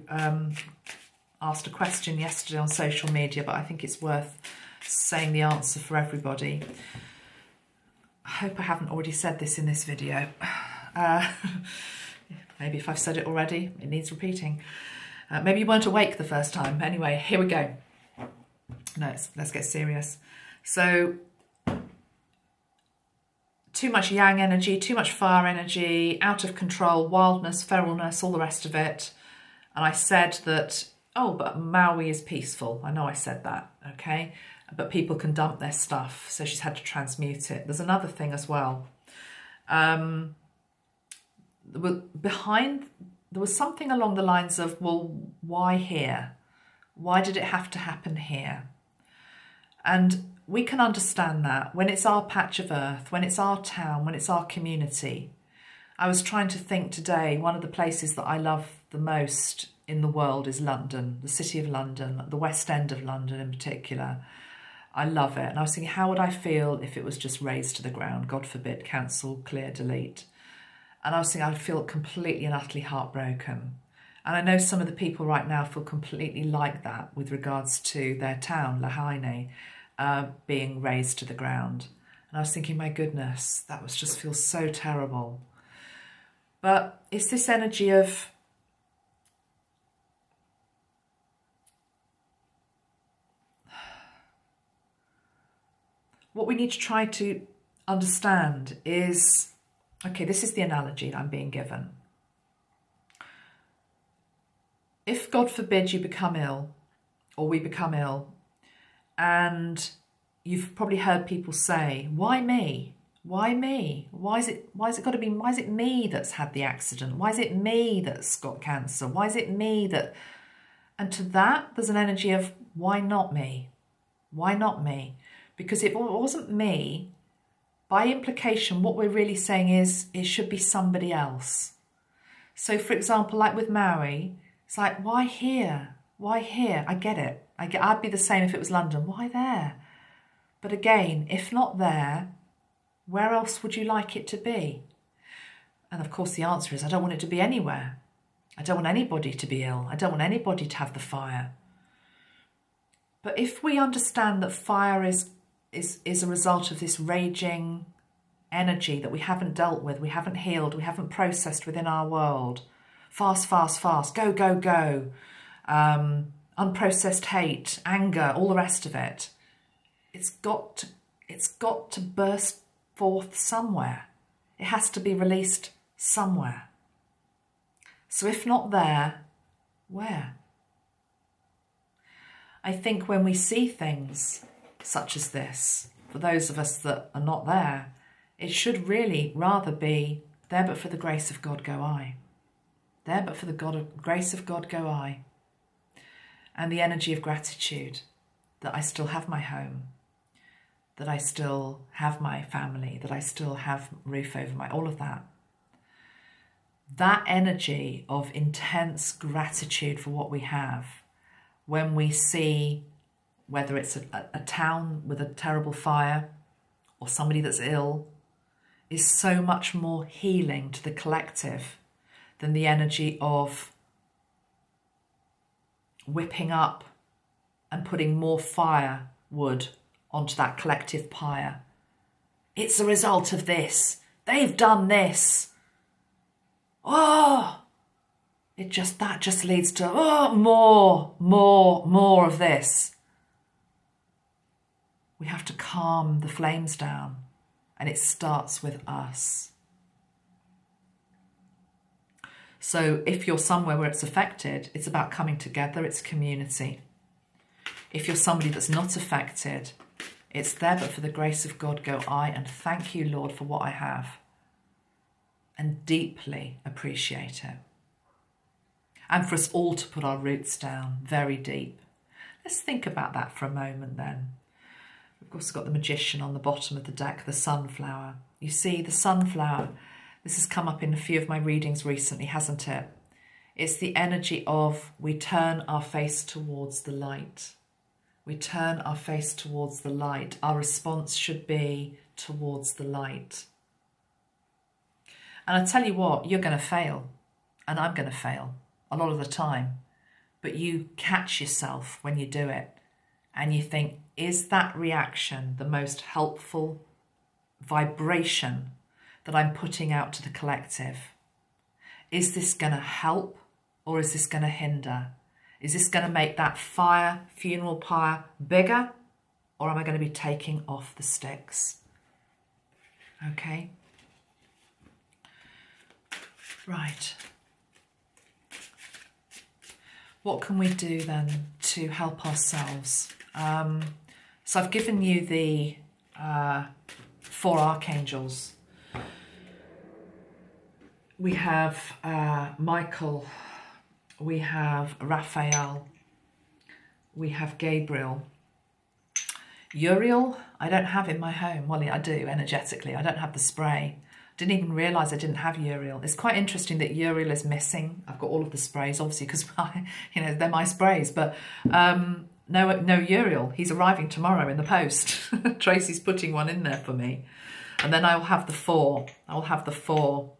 asked a question yesterday on social media, but I think it's worth saying the answer for everybody. I hope I haven't already said this in this video. Maybe if I've said it already, it needs repeating. Maybe you weren't awake the first time. Anyway, here we go. Let's get serious. So, too much yang energy, too much fire energy, out of control, wildness, feralness, all the rest of it. And I said that, oh, but Maui is peaceful. I know I said that, okay? But people can dump their stuff, so she's had to transmute it. There's another thing as well. There was something along the lines of, well, why here? Why did it have to happen here? And we can understand that when it's our patch of earth, when it's our town, when it's our community. I was trying to think today, one of the places that I love the most in the world is London, the city of London, the West End of London in particular. I love it. And I was thinking, how would I feel if it was just razed to the ground? God forbid, cancel, clear, delete. And I was thinking I'd feel completely and utterly heartbroken. And I know some of the people right now feel completely like that with regards to their town, Lahaina, being razed to the ground. And I was thinking, my goodness, that was just feels so terrible. But it's this energy of what we need to try to understand is, okay, this is the analogy that I'm being given. If, God forbid, you become ill, or we become ill, and you've probably heard people say, why me? Why me? Why is it got to be, why is it me that's had the accident? Why is it me that's got cancer? Why is it me that... And to that, there's an energy of, why not me? Why not me? Because if it wasn't me, by implication, what we're really saying is it should be somebody else. So, for example, like with Maui, it's like, why here? Why here? I get it. I'd be the same if it was London. Why there? But again, if not there, where else would you like it to be? And of course, the answer is I don't want it to be anywhere. I don't want anybody to be ill. I don't want anybody to have the fire. But if we understand that fire is a result of this raging energy that we haven't dealt with, we haven't healed, we haven't processed within our world, fast, fast, fast, go, go, go, unprocessed hate, anger, all the rest of it, it's got to burst forth somewhere. It has to be released somewhere. So if not there, where? I think when we see things such as this, for those of us that are not there, it should really rather be, there but for the grace of God go I. There but for the grace of God go I. And the energy of gratitude that I still have my home, that I still have my family, that I still have roof over my, all of that. That energy of intense gratitude for what we have, when we see, whether it's a town with a terrible fire or somebody that's ill, is so much more healing to the collective than the energy of whipping up and putting more firewood onto that collective pyre. It's a result of this. They've done this. Oh, that just leads to more of this. We have to calm the flames down, and it starts with us. So if you're somewhere where it's affected, it's about coming together, it's community. If you're somebody that's not affected, it's there but for the grace of God go I, and thank you, Lord, for what I have, and deeply appreciate it. And for us all to put our roots down very deep. Let's think about that for a moment then. We've also got the magician on the bottom of the deck, the sunflower. You see, the sunflower, this has come up in a few of my readings recently, hasn't it? It's the energy of we turn our face towards the light. We turn our face towards the light. Our response should be towards the light. And I tell you what, you're going to fail, and I'm going to fail a lot of the time. But you catch yourself when you do it, and you think, is that reaction the most helpful vibration that I'm putting out to the collective? Is this going to help, or is this going to hinder? Is this going to make that funeral pyre bigger, or am I going to be taking off the sticks? Okay. Right. What can we do then to help ourselves? So I've given you the 4 archangels. We have Michael, we have Raphael, we have Gabriel. Uriel, I don't have in my home. Well, I do energetically. I don't have the spray. Didn't even realise I didn't have Uriel. It's quite interesting that Uriel is missing. I've got all of the sprays, obviously, because they're my sprays. But no Uriel. He's arriving tomorrow in the post. Tracy's putting one in there for me, and then I'll have the 4. I'll have the 4.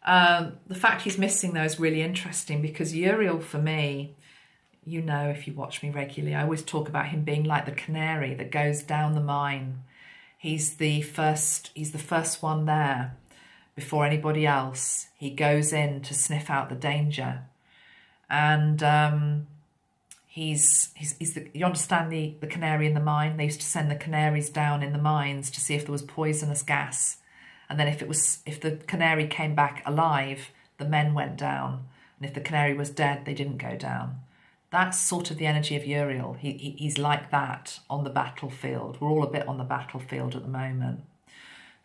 The fact he's missing though is really interesting, because Uriel for me, you know, if you watch me regularly, I always talk about him being like the canary that goes down the mine. He's the first one there before anybody else. He goes in to sniff out the danger. And you understand the canary in the mine? They used to send the canaries down in the mines to see if there was poisonous gas. And then if the canary came back alive, the men went down. And if the canary was dead, they didn't go down. That's sort of the energy of Uriel. He's like that on the battlefield. We're all a bit on the battlefield at the moment.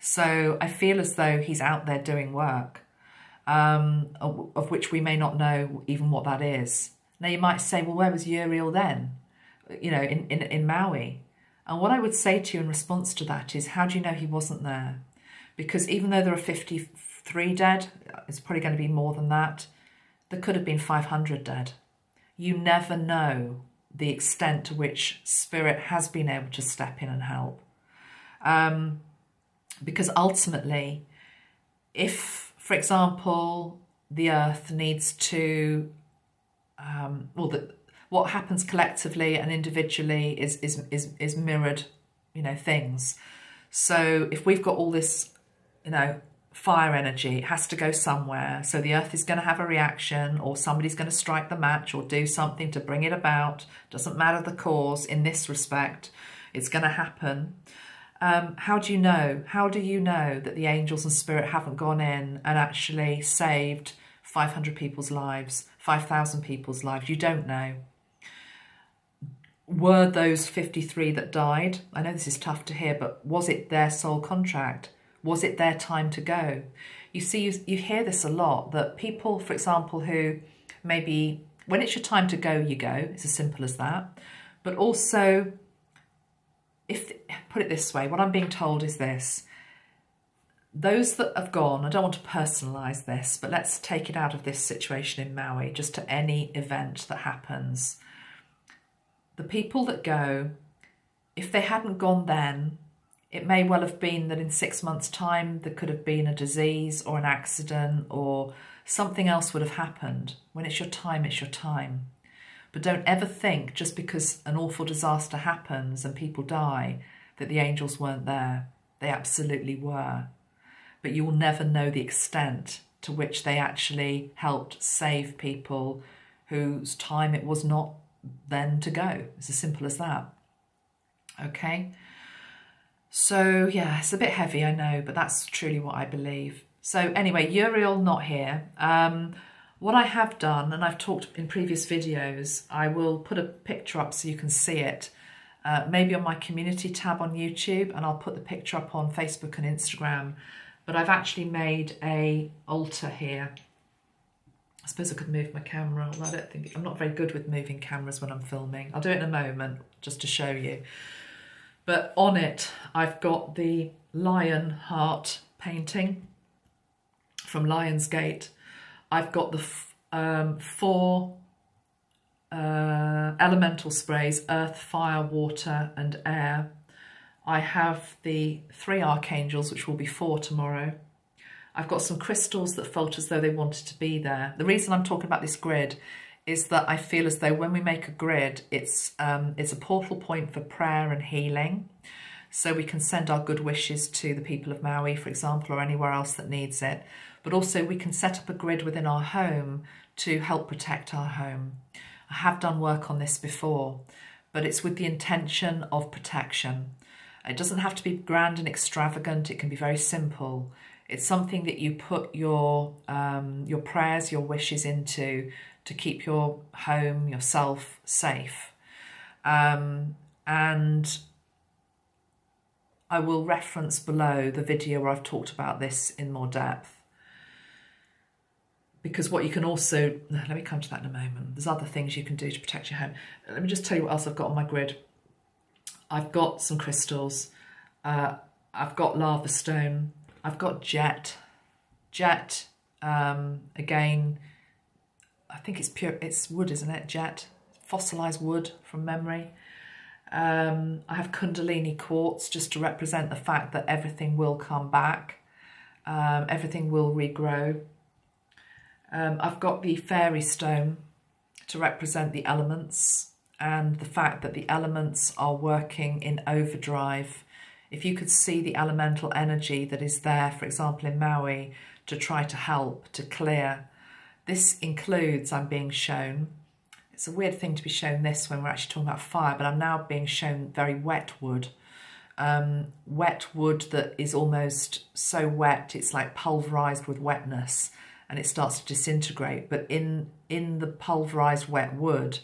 So I feel as though he's out there doing work, of which we may not know even what that is. Now you might say, well, where was Uriel then? You know, in Maui. And what I would say to you in response to that is, how do you know he wasn't there? Because even though there are 53 dead, it's probably going to be more than that, there could have been 500 dead. You never know the extent to which spirit has been able to step in and help. Because ultimately, if, for example, the earth needs to, what happens collectively and individually is mirrored, things. So if we've got all this, fire energy, it has to go somewhere. So the earth is going to have a reaction, or somebody's going to strike the match or do something to bring it about. Doesn't matter the cause in this respect, it's going to happen. How do you know? How do you know that the angels and spirit haven't gone in and actually saved 500 people's lives, 5,000 people's lives? You don't know. Were those 53 that died? I know this is tough to hear, but was it their soul contract? Was it their time to go? You see, you hear this a lot, that people, for example, who maybe, when it's your time to go, you go. It's as simple as that. But also, put it this way, what I'm being told is this. Those that have gone, I don't want to personalise this, but let's take it out of this situation in Maui, just to any event that happens. The people that go, if they hadn't gone then, it may well have been that in 6 months' time there could have been a disease or an accident or something else would have happened. When it's your time, it's your time. But don't ever think just because an awful disaster happens and people die that the angels weren't there. They absolutely were. But you will never know the extent to which they actually helped save people whose time it was not then to go. It's as simple as that. Okay? So, yeah, it's a bit heavy, I know, but that's truly what I believe. So anyway, Uriel not here. What I have done, and I've talked in previous videos, I will put a picture up so you can see it, maybe on my community tab on YouTube, and I'll put the picture up on Facebook and Instagram. But I've actually made a altar here. I suppose I could move my camera. Well, I'm not very good with moving cameras when I'm filming. I'll do it in a moment just to show you. But on it, I've got the lion heart painting from Lionsgate. I've got the 4 elemental sprays, earth, fire, water and air. I have the 3 archangels, which will be 4 tomorrow. I've got some crystals that felt as though they wanted to be there. The reason I'm talking about this grid is that I feel as though when we make a grid, it's a portal point for prayer and healing. So we can send our good wishes to the people of Maui, for example, or anywhere else that needs it. But also we can set up a grid within our home to help protect our home. I have done work on this before, but it's with the intention of protection. It doesn't have to be grand and extravagant. It can be very simple. It's something that you put your prayers, your wishes into to keep your home, yourself safe. And I will reference below the video where I've talked about this in more depth. Because what you can also, let me come to that in a moment. There's other things you can do to protect your home. Let me just tell you what else I've got on my grid. I've got some crystals. I've got lava stone. I've got jet. Jet, again, I think it's pure, it's wood, isn't it? Jet, fossilized wood from memory. I have Kundalini quartz just to represent the fact that everything will come back. Everything will regrow. I've got the fairy stone to represent the elements and the fact that the elements are working in overdrive. If you could see the elemental energy that is there, for example, in Maui, to try to help, to clear. This includes, I'm being shown, it's a weird thing to be shown this when we're actually talking about fire, but I'm now being shown very wet wood. Wet wood that is almost so wet, it's like pulverized with wetness and it starts to disintegrate. But in the pulverized wet wood,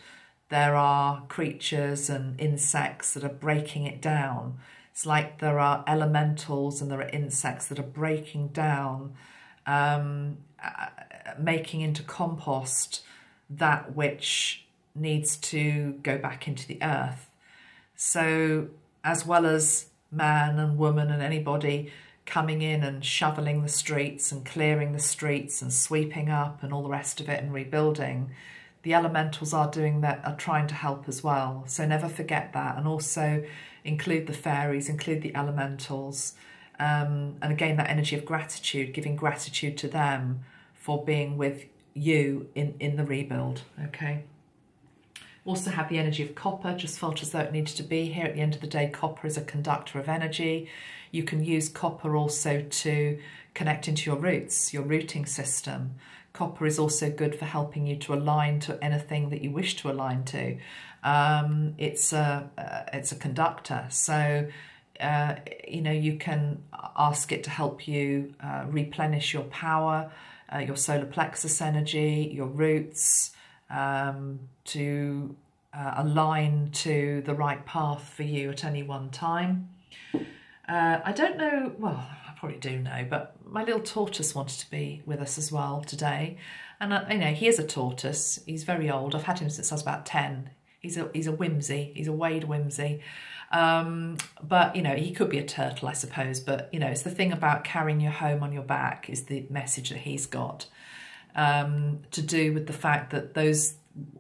there are creatures and insects that are breaking it down. It's like there are elementals and there are insects that are breaking down, making into compost that which needs to go back into the earth. So as well as man and woman and anybody coming in and shoveling the streets and clearing the streets and sweeping up and all the rest of it and rebuilding, the elementals are doing that, are trying to help as well. So never forget that, and also include the fairies, include the elementals, and again that energy of gratitude, giving gratitude to them for being with you in the rebuild. Okay. Also have the energy of copper, just felt as though it needed to be here. At the end of the day, copper is a conductor of energy. You can use copper also to connect into your roots, your rooting system. Copper is also good for helping you to align to anything that you wish to align to. It's a conductor, so you know, you can ask it to help you replenish your power, your solar plexus energy, your roots, to align to the right path for you at any one time. I don't know, well, I probably do know, but my little tortoise wanted to be with us as well today. And you know, he is a tortoise. He's very old. I've had him since I was about 10. He's a whimsy. He's a Wade whimsy. But you know, he could be a turtle, I suppose. But you know, it's the thing about carrying your home on your back is the message that he's got, to do with the fact that those,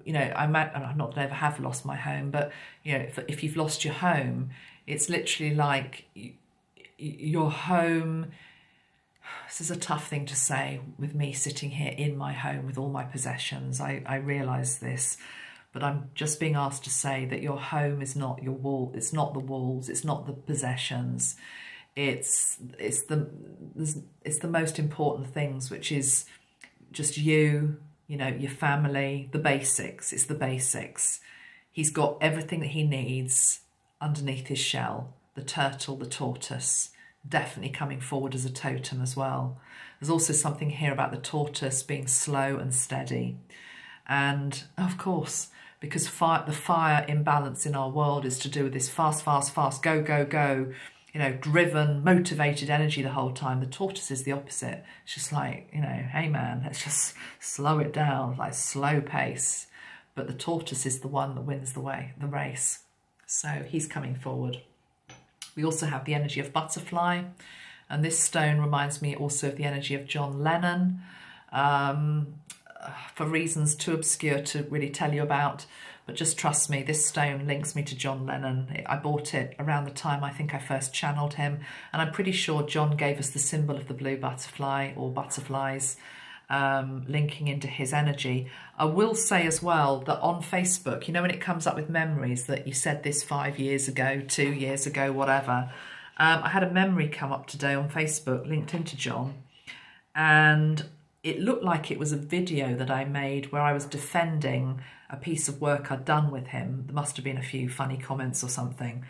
you know, I'm not that I ever have lost my home, but you know, if you've lost your home, it's literally like your home. This is a tough thing to say with me sitting here in my home with all my possessions. I realise this, but I'm just being asked to say that your home is not your wall. It's not the walls. It's not the possessions. It's the most important things, which is just you know, your family, the basics. It's the basics. He's got everything that he needs underneath his shell. The turtle, the tortoise, definitely coming forward as a totem as well. There's also something here about the tortoise being slow and steady. And of course, because the fire imbalance in our world is to do with this fast, fast, fast, go, go, go, you know, driven, motivated energy the whole time. The tortoise is the opposite. It's just like, you know, hey man, let's just slow it down, like slow pace. But the tortoise is the one that wins the race. So he's coming forward. We also have the energy of butterfly, and this stone reminds me also of the energy of John Lennon, for reasons too obscure to really tell you about, but just trust me, this stone links me to John Lennon. I bought it around the time I think I first channeled him, and I'm pretty sure John gave us the symbol of the blue butterfly or butterflies, linking into his energy. I will say as well that on Facebook, you know, when it comes up with memories that you said this 5 years ago, 2 years ago, whatever, I had a memory come up today on Facebook linked into John, and it looked like it was a video that I made where I was defending a piece of work I'd done with him. There must have been a few funny comments or something,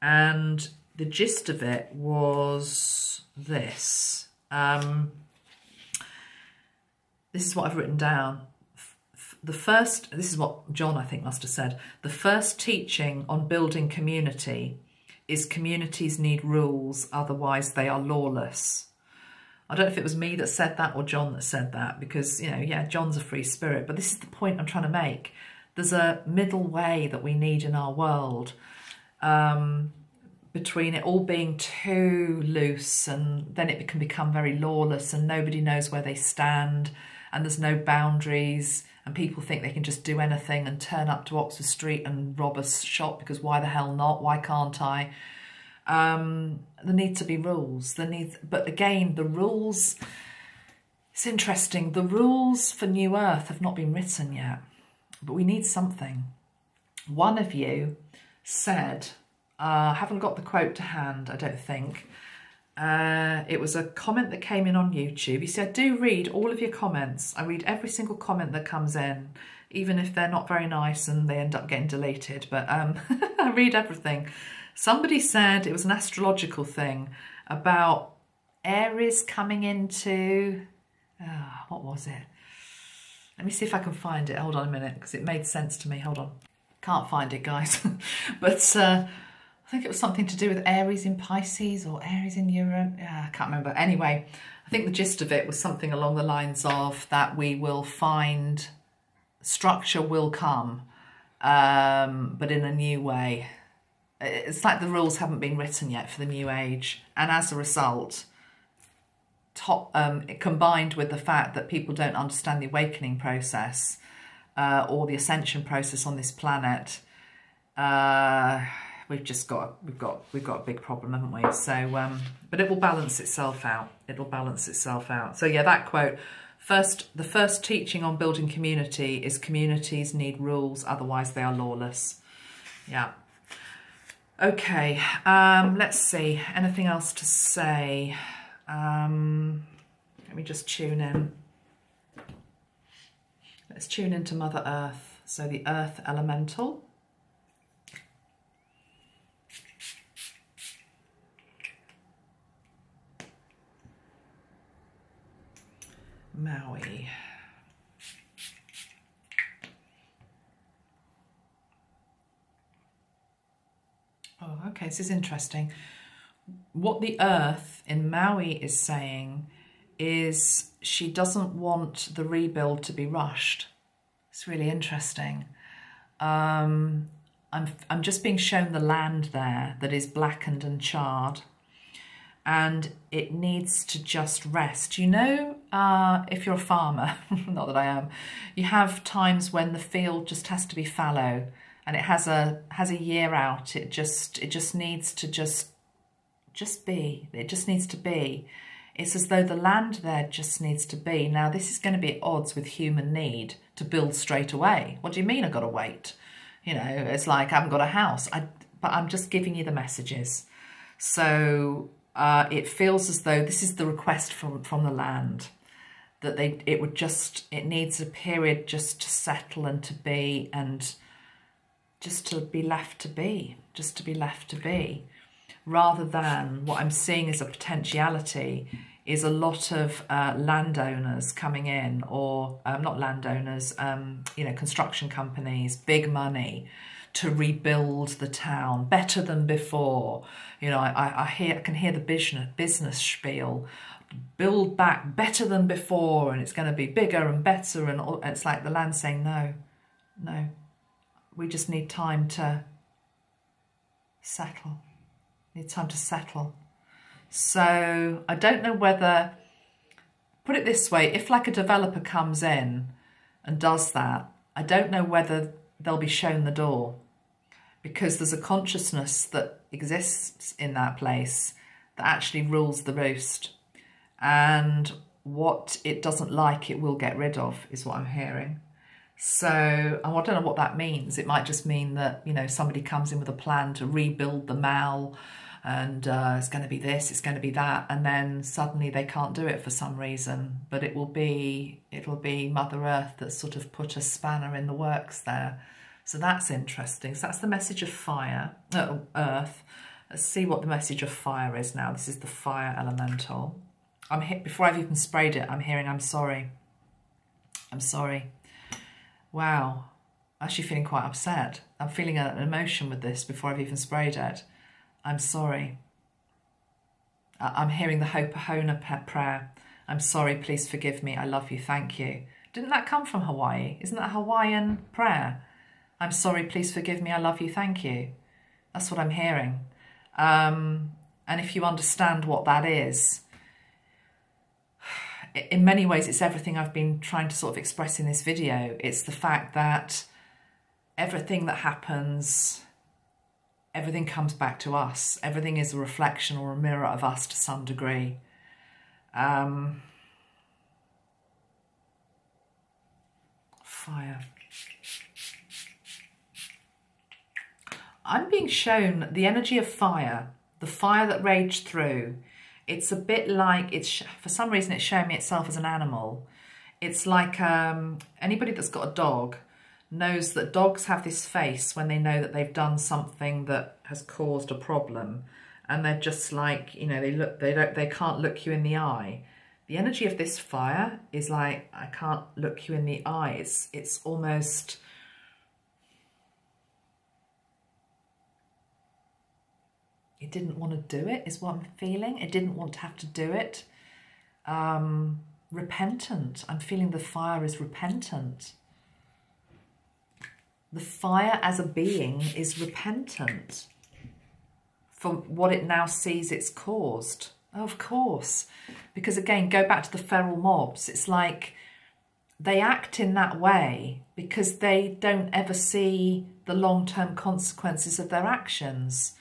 and the gist of it was this. This is what I've written down. This is what John, I think, must have said. The first teaching on building community is communities need rules, otherwise they are lawless. I don't know if it was me that said that or John that said that, because, you know, yeah, John's a free spirit, but this is the point I'm trying to make. There's a middle way that we need in our world, between it all being too loose, and then it can become very lawless and nobody knows where they stand, and there's no boundaries, and people think they can just do anything and turn up to Oxford Street and rob a shop because why the hell not? Why can't I? There need to be rules. But again, the rules, it's interesting. The rules for New Earth have not been written yet, but we need something. One of you said, I haven't got the quote to hand, I don't think. It was a comment that came in on YouTube. He said, do read all of your comments. I read every single comment that comes in, even if they're not very nice and they end up getting deleted. But I read everything. Somebody said it was an astrological thing about Aries coming into... what was it? Let me see if I can find it. Hold on a minute, because it made sense to me. Hold on. Can't find it, guys. But... I think it was something to do with Aries in Pisces or Aries in Uranus. I can't remember. Anyway, I think the gist of it was something along the lines of that we will find structure will come, but in a new way. it's like the rules haven't been written yet for the new age. And as a result, combined with the fact that people don't understand the awakening process or the ascension process on this planet, we've got a big problem, haven't we? So, but it will balance itself out. It'll balance itself out. So yeah, that quote. The first teaching on building community is communities need rules, otherwise they are lawless. Yeah. Okay, let's see. Anything else to say? Let me just tune in. Let's tune into Mother Earth. So the Earth Elemental. Maui. Oh, okay, this is interesting. What the Earth in Maui is saying is she doesn't want the rebuild to be rushed. It's really interesting. I'm just being shown the land there that is blackened and charred, and it needs to just rest. You know, if you're a farmer, not that I am, you have times when the field just has to be fallow, and it has a year out. It just needs to just be. It just needs to be. It's as though the land there just needs to be. Now, this is going to be at odds with human need to build straight away. What do you mean I've got to wait? You know, it's like I haven't got a house. But I'm just giving you the messages. So it feels as though this is the request from the land, that it needs a period just to settle and to be, and just to be left to be, rather than what I'm seeing as a potentiality is a lot of landowners coming in, or not landowners, you know, construction companies, big money, to rebuild the town better than before. You know, I can hear the business spiel, build back better than before, and it's going to be bigger and better, and it's like the land saying no, we just need time to settle. Need time to settle. So I don't know whether, put it this way, if like a developer comes in and does that, I don't know whether they'll be shown the door, because there's a consciousness that exists in that place that actually rules the roost, and what it doesn't like it will get rid of, is what I'm hearing. So I don't know what that means. It might just mean that, you know, somebody comes in with a plan to rebuild the mall, and it's going to be this, it's going to be that, and then suddenly they can't do it for some reason. But it'll be Mother Earth that's sort of put a spanner in the works there. So that's interesting. So that's the message of fire, Earth. Let's see what the message of fire is now. This is the fire elemental. Before I've even sprayed it, I'm hearing I'm sorry. I'm sorry. Wow. I'm actually feeling quite upset. I'm feeling an emotion with this before I've even sprayed it. I'm sorry. I'm hearing the Ho'oponopono prayer. I'm sorry, please forgive me, I love you, thank you. Didn't that come from Hawaii? Isn't that a Hawaiian prayer? I'm sorry, please forgive me, I love you, thank you. That's what I'm hearing. And if you understand what that is, in many ways it's everything I've been trying to sort of express in this video. It's the fact that everything that happens, everything comes back to us. Everything is a reflection or a mirror of us to some degree. Fire. I'm being shown the energy of fire, the fire that raged through. It's a bit like, for some reason it's showing me itself as an animal. It's like anybody that's got a dog knows that dogs have this face when they know that they've done something that has caused a problem, and they're just like, you know, they can't look you in the eye. The energy of this fire is like, I can't look you in the eyes. It's almost, it didn't want to do it, is what I'm feeling. It didn't want to have to do it. Repentant. I'm feeling the fire is repentant. The fire as a being is repentant. for what it now sees it's caused. Of course, because again, go back to the feral mobs. It's like they act in that way because they don't ever see the long-term consequences of their actions.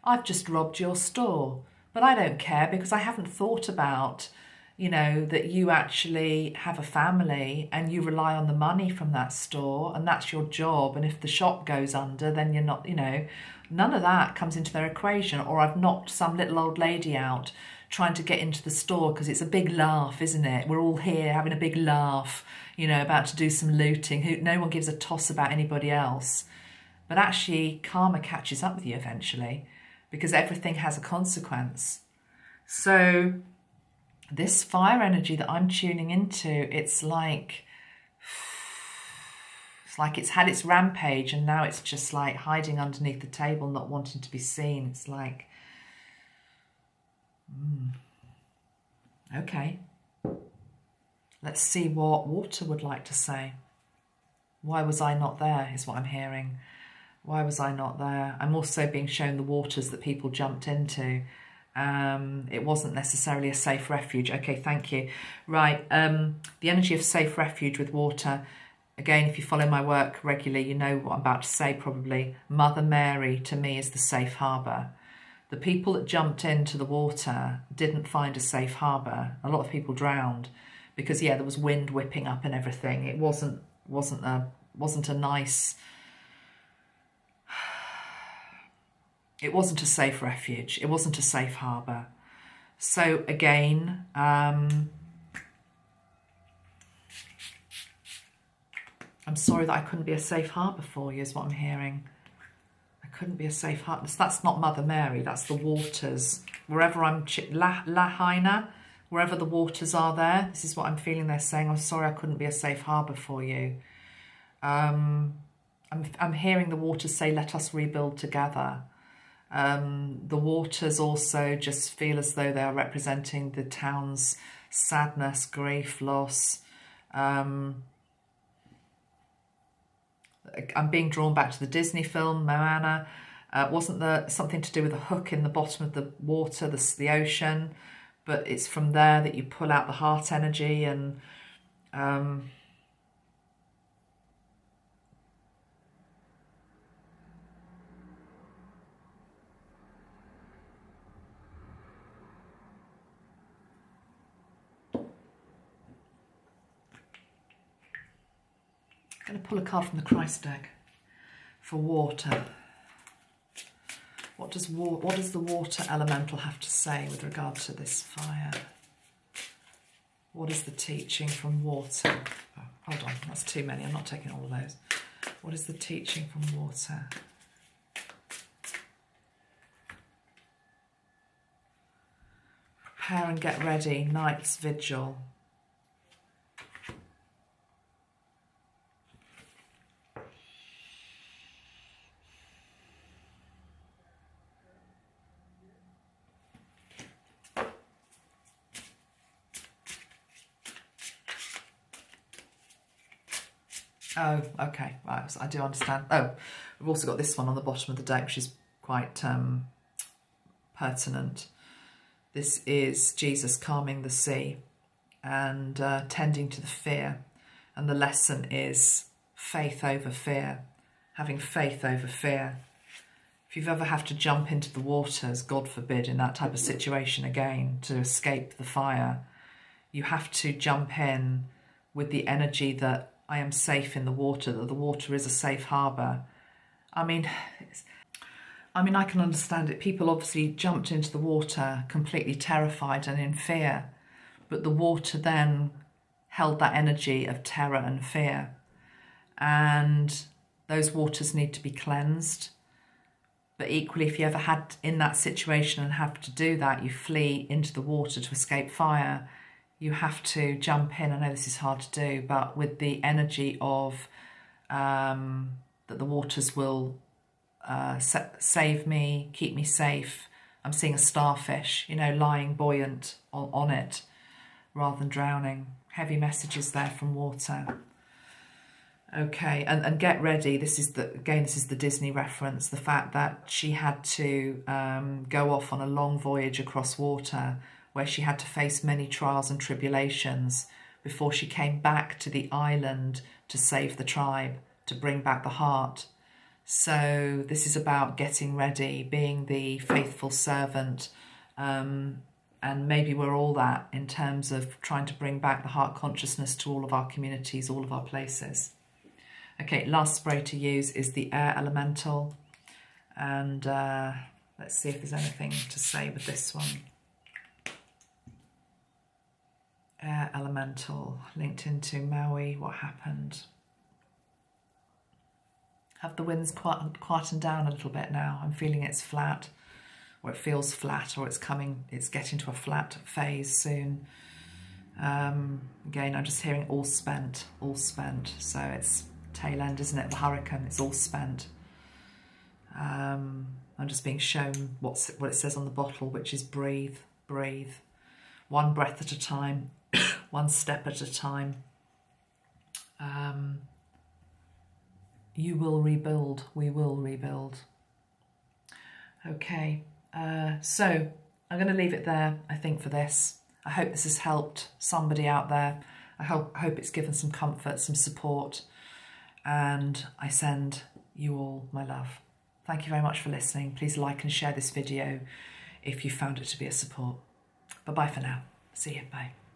I've just robbed your store, but I don't care because I haven't thought about, you know, that you actually have a family and you rely on the money from that store and that's your job. And if the shop goes under, then you're not, you know, none of that comes into their equation. Or I've knocked some little old lady out trying to get into the store because it's a big laugh, isn't it? We're all here having a big laugh, you know, about to do some looting. No one gives a toss about anybody else. But actually, karma catches up with you eventually because everything has a consequence. So this fire energy that I'm tuning into, it's like it's had its rampage and now it's just like hiding underneath the table, not wanting to be seen. It's like, okay, let's see what water would like to say. Why was I not there is what I'm hearing. Why was I not there? I'm also being shown the waters that people jumped into. It wasn't necessarily a safe refuge. Okay, thank you. Right, the energy of safe refuge with water. Again, if you follow my work regularly, you know what I'm about to say probably. Mother Mary to me is the safe harbour. The people that jumped into the water didn't find a safe harbour. A lot of people drowned because, yeah, there was wind whipping up and everything. It wasn't a nice... It wasn't a safe refuge. It wasn't a safe harbour. So again, I'm sorry that I couldn't be a safe harbour for you is what I'm hearing. I couldn't be a safe harbour. That's not Mother Mary. That's the waters. Wherever Lahaina, wherever the waters are there, this is what I'm feeling they're saying. I'm sorry I couldn't be a safe harbour for you. I'm hearing the waters say, let us rebuild together. The waters also just feel as though they are representing the town's sadness, grief, loss. I'm being drawn back to the Disney film, Moana. Wasn't there something to do with a hook in the bottom of the water, the ocean? But it's from there that you pull out the heart energy and... I'm going to pull a card from the Christ deck for water. What does the water elemental have to say with regard to this fire? What is the teaching from water? Oh, hold on, that's too many. I'm not taking all of those. What is the teaching from water? Prepare and get ready. Night's vigil. Oh, okay, right, so I do understand. Oh, we've also got this one on the bottom of the deck, which is quite pertinent. This is Jesus calming the sea and tending to the fear. And the lesson is faith over fear, having faith over fear. If you've ever have to jump into the waters, God forbid, in that type of situation again, to escape the fire, you have to jump in with the energy that I am safe in the water, that the water is a safe harbour. I mean, I can understand it. People obviously jumped into the water completely terrified and in fear, but the water then held that energy of terror and fear. And those waters need to be cleansed. But equally, if you ever had in that situation and have to do that, you flee into the water to escape fire, you have to jump in. I know this is hard to do, but with the energy of that the waters will save me, keep me safe. I'm seeing a starfish, you know, lying buoyant on it rather than drowning. Heavy messages there from water. Okay, and get ready. This is the Disney reference. The fact that she had to go off on a long voyage across water, where she had to face many trials and tribulations before she came back to the island to save the tribe, to bring back the heart. So this is about getting ready, being the faithful servant, and maybe we're all that in terms of trying to bring back the heart consciousness to all of our communities, all of our places. Okay, last spray to use is the air elemental, and let's see if there's anything to say with this one. Air elemental linked into Maui. What happened? Have the winds quietened down a little bit now? I'm feeling it's flat, or it feels flat, or it's getting to a flat phase soon. Again, I'm just hearing all spent, so it's tail end, isn't it? The hurricane, it's all spent. I'm just being shown what it says on the bottle, which is breathe, breathe. One breath at a time, one step at a time. You will rebuild, we will rebuild. Okay, so I'm going to leave it there, I think, for this. I hope this has helped somebody out there. I hope it's given some comfort, some support. And I send you all my love. Thank you very much for listening. Please like and share this video if you found it to be a support. Bye-bye for now. See you. Bye.